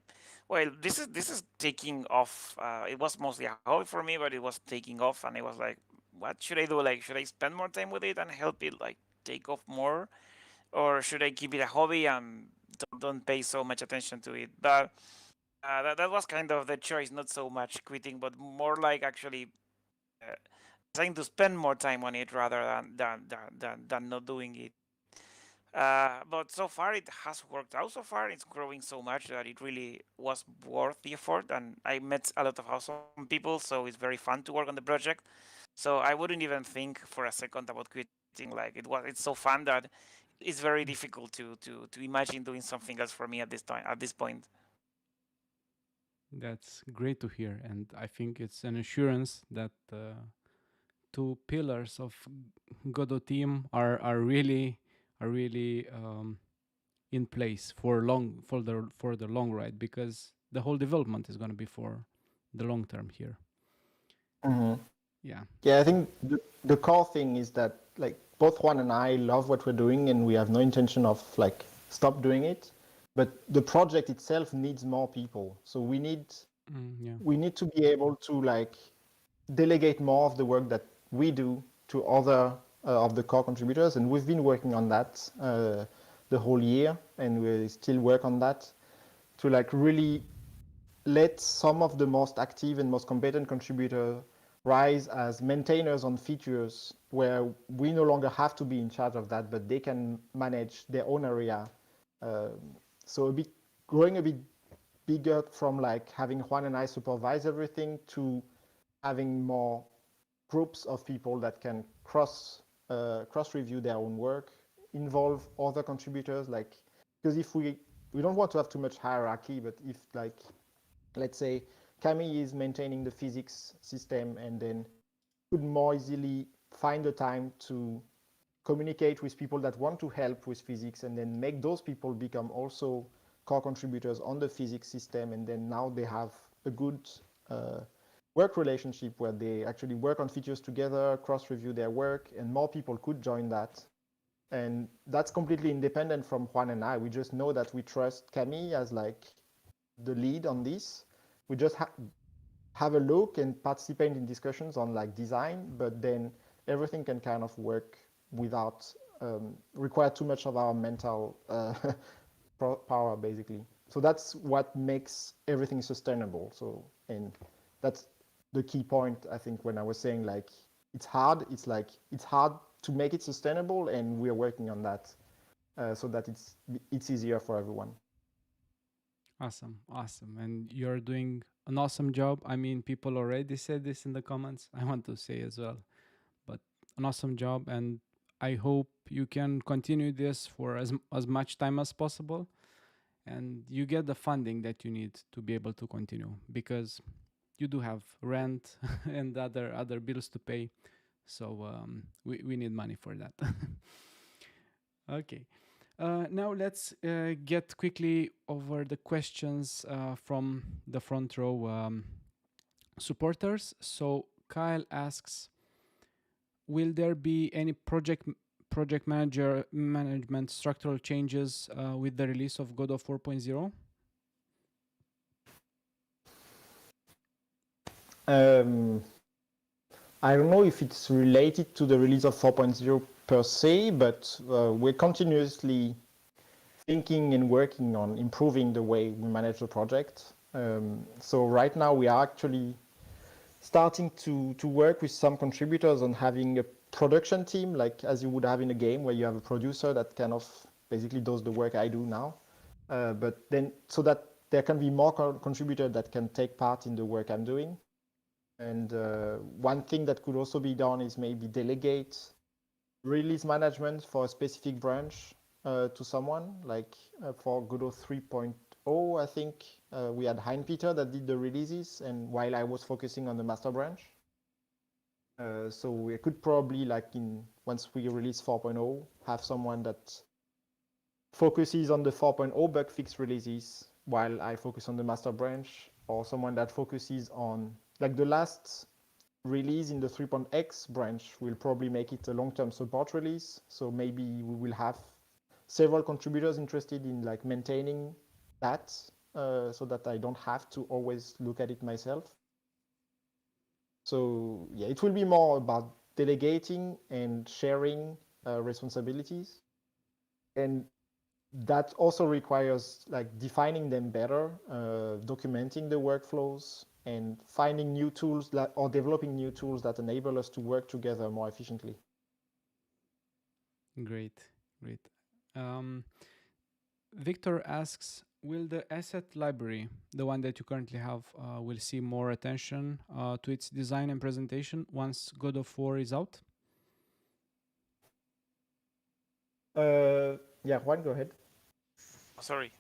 Speaker 3: well, this is taking off. It was mostly a hobby for me, but it was taking off, and I was like, what should I do? Like, should I spend more time with it and help it like take off more, or should I keep it a hobby and don't pay so much attention to it? But that was kind of the choice, not so much quitting, but more like actually uh, trying to spend more time on it rather than not doing it. But so far it has worked out. So far it's growing so much that it really was worth the effort, and I met a lot of awesome people, so it's very fun to work on the project. So I wouldn't even think for a second about quitting. Like it's so fun that it's very difficult to imagine doing something else for me at this point.
Speaker 1: That's great to hear. And I think it's an assurance that two pillars of Godot team are really in place for the long ride, because the whole development is going to be for the long term here.
Speaker 2: Mm-hmm.
Speaker 1: Yeah.
Speaker 2: Yeah, I think the core thing is that like both Juan and I love what we're doing, and we have no intention of like stop doing it. But the project itself needs more people, so
Speaker 1: Yeah.
Speaker 2: we need to be able to like delegate more of the work that we do to other of the core contributors, and we've been working on that. the whole year, and we still work on that to like really let some of the most active and most competent contributors rise as maintainers on features where we no longer have to be in charge of that, but they can manage their own area. So a bit growing a bit bigger from like having Juan and I supervise everything to having more groups of people that can cross review their own work, involve other contributors, like because if we don't want to have too much hierarchy, but if like let's say Camille is maintaining the physics system, and then could more easily find the time to communicate with people that want to help with physics, and then make those people become also core contributors on the physics system, and then now they have a good work relationship where they actually work on features together, cross-review their work, and more people could join that. And that's completely independent from Juan and I. We just know that we trust Camille as like the lead on this. We just have a look and participate in discussions on like design, but then everything can kind of work without require too much of our mental power, basically. So that's what makes everything sustainable. So, and that's the key point, I think, when I was saying like it's hard. It's like it's hard to make it sustainable, and we're working on that so that it's easier for everyone.
Speaker 1: Awesome, awesome. And you're doing an awesome job. I mean, people already said this in the comments. I want to say as well, but an awesome job. And I hope you can continue this for as much time as possible, and you get the funding that you need to be able to continue, because you do have rent and other bills to pay. So we need money for that. Okay. Now let's get quickly over the questions from the front row supporters. So Kyle asks, will there be any project management structural changes with the release of Godot 4.0?
Speaker 2: I don't know if it's related to the release of 4.0 per se, but we're continuously thinking and working on improving the way we manage the project. So right now we are actually starting to work with some contributors on having a production team, like as you would have in a game where you have a producer that kind of basically does the work I do now. But then so that there can be more contributors that can take part in the work I'm doing. And one thing that could also be done is maybe delegate release management for a specific branch to someone, like for Godot 3.0, I think we had Hein-Peter that did the releases, and while I was focusing on the master branch. So we could probably, like once we release 4.0, have someone that focuses on the 4.0 bug fix releases while I focus on the master branch, or someone that focuses on, like the last release in the 3.x branch will probably make it a long-term support release. So maybe we will have several contributors interested in like maintaining that so that I don't have to always look at it myself. So yeah, it will be more about delegating and sharing responsibilities. And that also requires like defining them better, documenting the workflows, and finding new tools or developing new tools that enable us to work together more efficiently.
Speaker 1: Great, great. Victor asks, will the asset library, the one that you currently have, will see more attention to its design and presentation once Godot 4 is out?
Speaker 2: Yeah, Juan, go ahead.
Speaker 3: Sorry.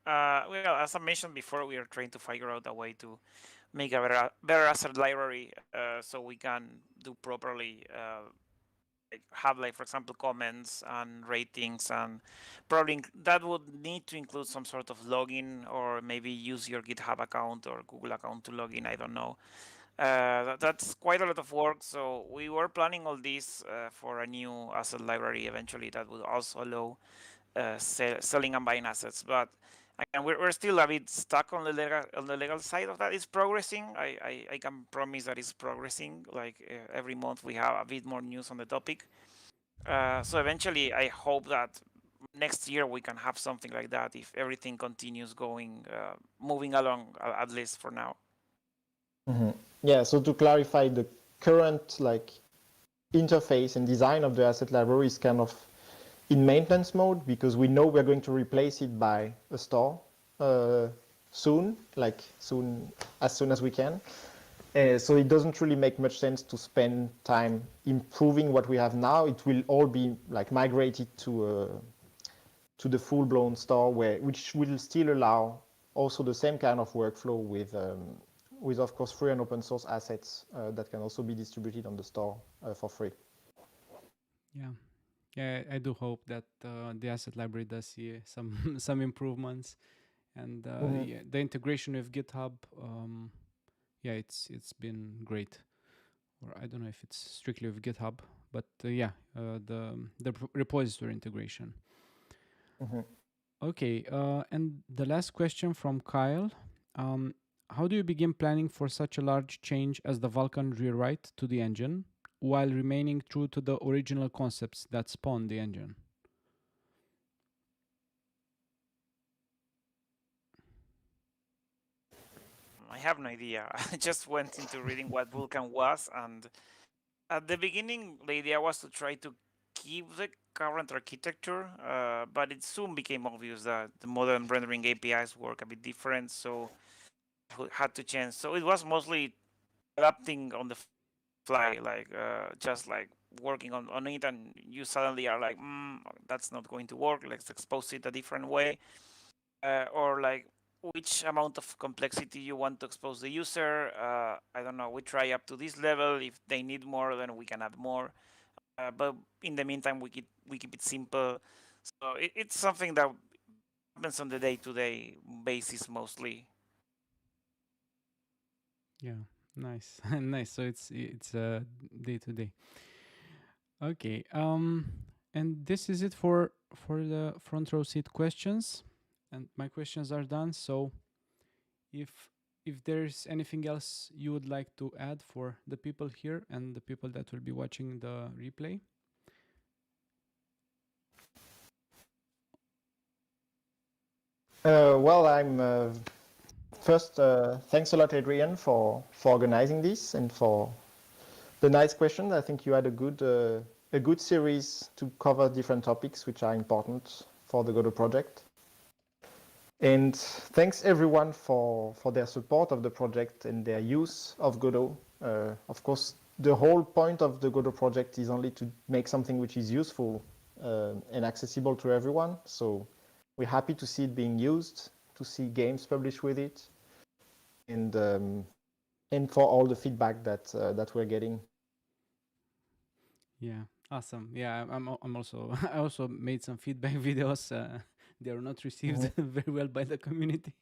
Speaker 3: Well, as I mentioned before, we are trying to figure out a way to make a better asset library so we can do properly have, like, for example, comments and ratings, and probably that would need to include some sort of login, or maybe use your GitHub account or Google account to log in. I don't know. That's quite a lot of work. So we were planning all this for a new asset library eventually that would also allow selling and buying assets. But again, we're still a bit stuck on the legal side of that. It's progressing. I can promise that it's progressing. Like every month we have a bit more news on the topic. So eventually, I hope that next year we can have something like that if everything continues going, moving along, at least for now.
Speaker 2: Yeah, so to clarify, the current like interface and design of the asset library is kind of in maintenance mode because we know we're going to replace it by a store soon, as soon as we can. So it doesn't really make much sense to spend time improving what we have now. It will all be like migrated to the full-blown store, which will still allow also the same kind of workflow with of course free and open source assets that can also be distributed on the store for free.
Speaker 1: Yeah. Yeah, I do hope that the asset library does see some some improvements, and yeah, the integration with GitHub. Yeah, it's been great. Or I don't know if it's strictly with GitHub, but yeah, the repository integration. Okay, and the last question from Kyle. Um, how do you begin planning for such a large change as the Vulkan rewrite to the engine, while remaining true to the original concepts that spawned the engine?
Speaker 3: I have no idea. I just went into reading what Vulkan was, and at the beginning, the idea was to try to keep the current architecture, but it soon became obvious that the modern rendering APIs work a bit different, so had to change. So it was mostly adapting on the fly, like just like working on it, and you suddenly are like, that's not going to work. Let's expose it a different way, or like which amount of complexity you want to expose the user. I don't know. We try up to this level. If they need more, then we can add more. But in the meantime, we keep it simple. So it's something that happens on the day-to-day basis mostly.
Speaker 1: Yeah, nice, nice. So it's day to day. Okay. And this is it for the front row seat questions, and my questions are done. So if there's anything else you would like to add for the people here and the people that will be watching the replay.
Speaker 2: Well, I'm first, thanks a lot, Adrian, for organizing this and for the nice questions. I think you had a good series to cover different topics which are important for the Godot project. And thanks everyone for their support of the project and their use of Godot. Of course, the whole point of the Godot project is only to make something which is useful and accessible to everyone. So we're happy to see it being used, to see games published with it, and for all the feedback that we're getting.
Speaker 1: Yeah, awesome. Yeah, I'm also I also made some feedback videos. They are not received very well by the community,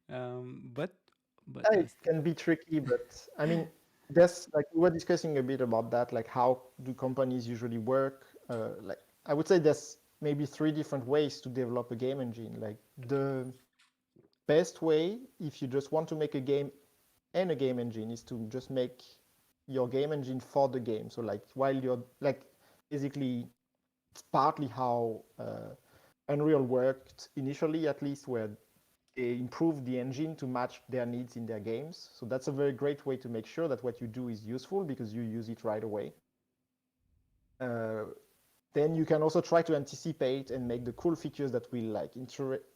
Speaker 1: but
Speaker 2: Yeah, it can be tricky, but I mean, there's like we were discussing a bit about that, like how do companies usually work? Like I would say there's maybe three different ways to develop a game engine. Like the best way, if you just want to make a game and a game engine, is to just make your game engine for the game. So like while you're like basically it's partly how Unreal worked initially, at least, where they improved the engine to match their needs in their games. So that's a very great way to make sure that what you do is useful because you use it right away. Then you can also try to anticipate and make the cool features that will like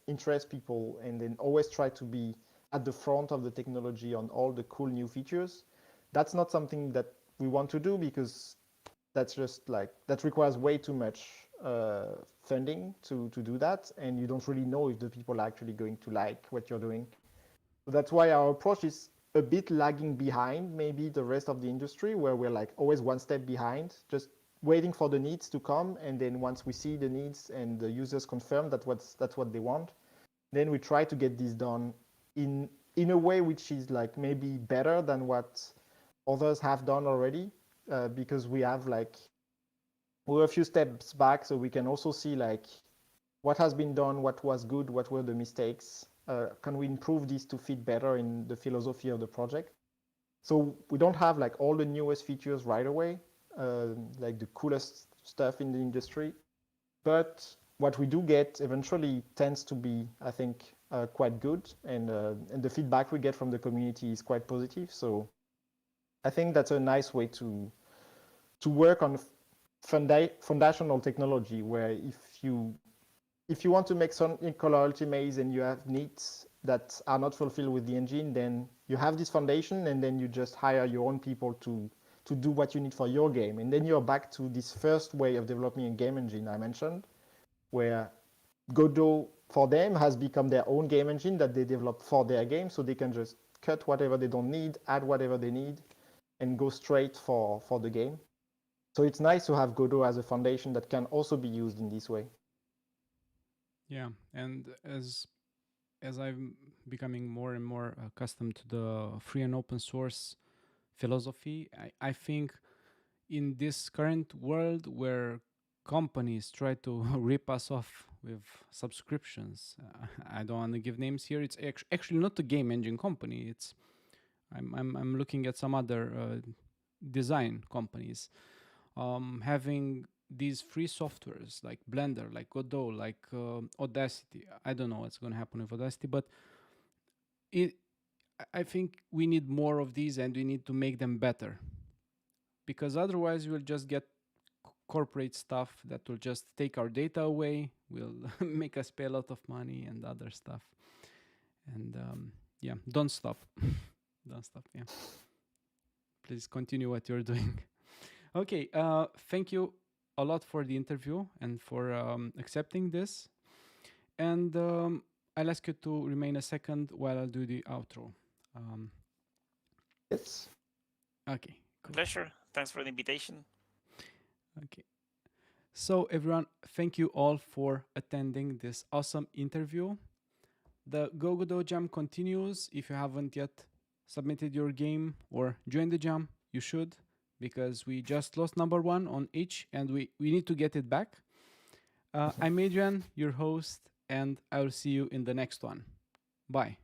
Speaker 2: interest people, and then always try to be at the front of the technology on all the cool new features. That's not something that we want to do because that's just like that requires way too much funding to do that, and you don't really know if the people are actually going to like what you're doing. So that's why our approach is a bit lagging behind maybe the rest of the industry, where we're like always one step behind, just waiting for the needs to come, and then once we see the needs and the users confirm that that's what they want, then we try to get this done in a way which is like maybe better than what others have done already, because we're a few steps back, so we can also see like what has been done, what was good, what were the mistakes. Can we improve this to fit better in the philosophy of the project? So we don't have like all the newest features right away, like the coolest stuff in the industry. But what we do get eventually tends to be, I think, quite good, and the feedback we get from the community is quite positive. So I think that's a nice way to work on foundational technology, where if you want to make some color ultimates and you have needs that are not fulfilled with the engine, then you have this foundation, and then you just hire your own people to do what you need for your game. And then you're back to this first way of developing a game engine I mentioned, where Godot for them has become their own game engine that they develop for their game, so they can just cut whatever they don't need, add whatever they need, and go straight for the game. So it's nice to have Godot as a foundation that can also be used in this way.
Speaker 1: Yeah, and as I'm becoming more and more accustomed to the free and open source philosophy, I think in this current world where companies try to rip us off with subscriptions, I don't want to give names here. It's actually not a game engine company. It's I'm looking at some other design companies having these free softwares like Blender, like Godot, like Audacity. I don't know what's going to happen with Audacity, but I think we need more of these, and we need to make them better, because otherwise we'll just get corporate stuff that will just take our data away, will make us pay a lot of money and other stuff. And yeah, don't stop. Don't stop. Yeah, please continue what you're doing. Okay, thank you a lot for the interview and for accepting this. And I'll ask you to remain a second while I'll do the outro.
Speaker 2: Yes.
Speaker 1: Okay, cool.
Speaker 3: Pleasure. Thanks for the invitation.
Speaker 1: Okay. So everyone, thank you all for attending this awesome interview. The GoGodotJam continues. If you haven't yet submitted your game or joined the jam, you should, because we just lost #1 on each, and we need to get it back. I'm Adrian, your host, and I will see you in the next one. Bye.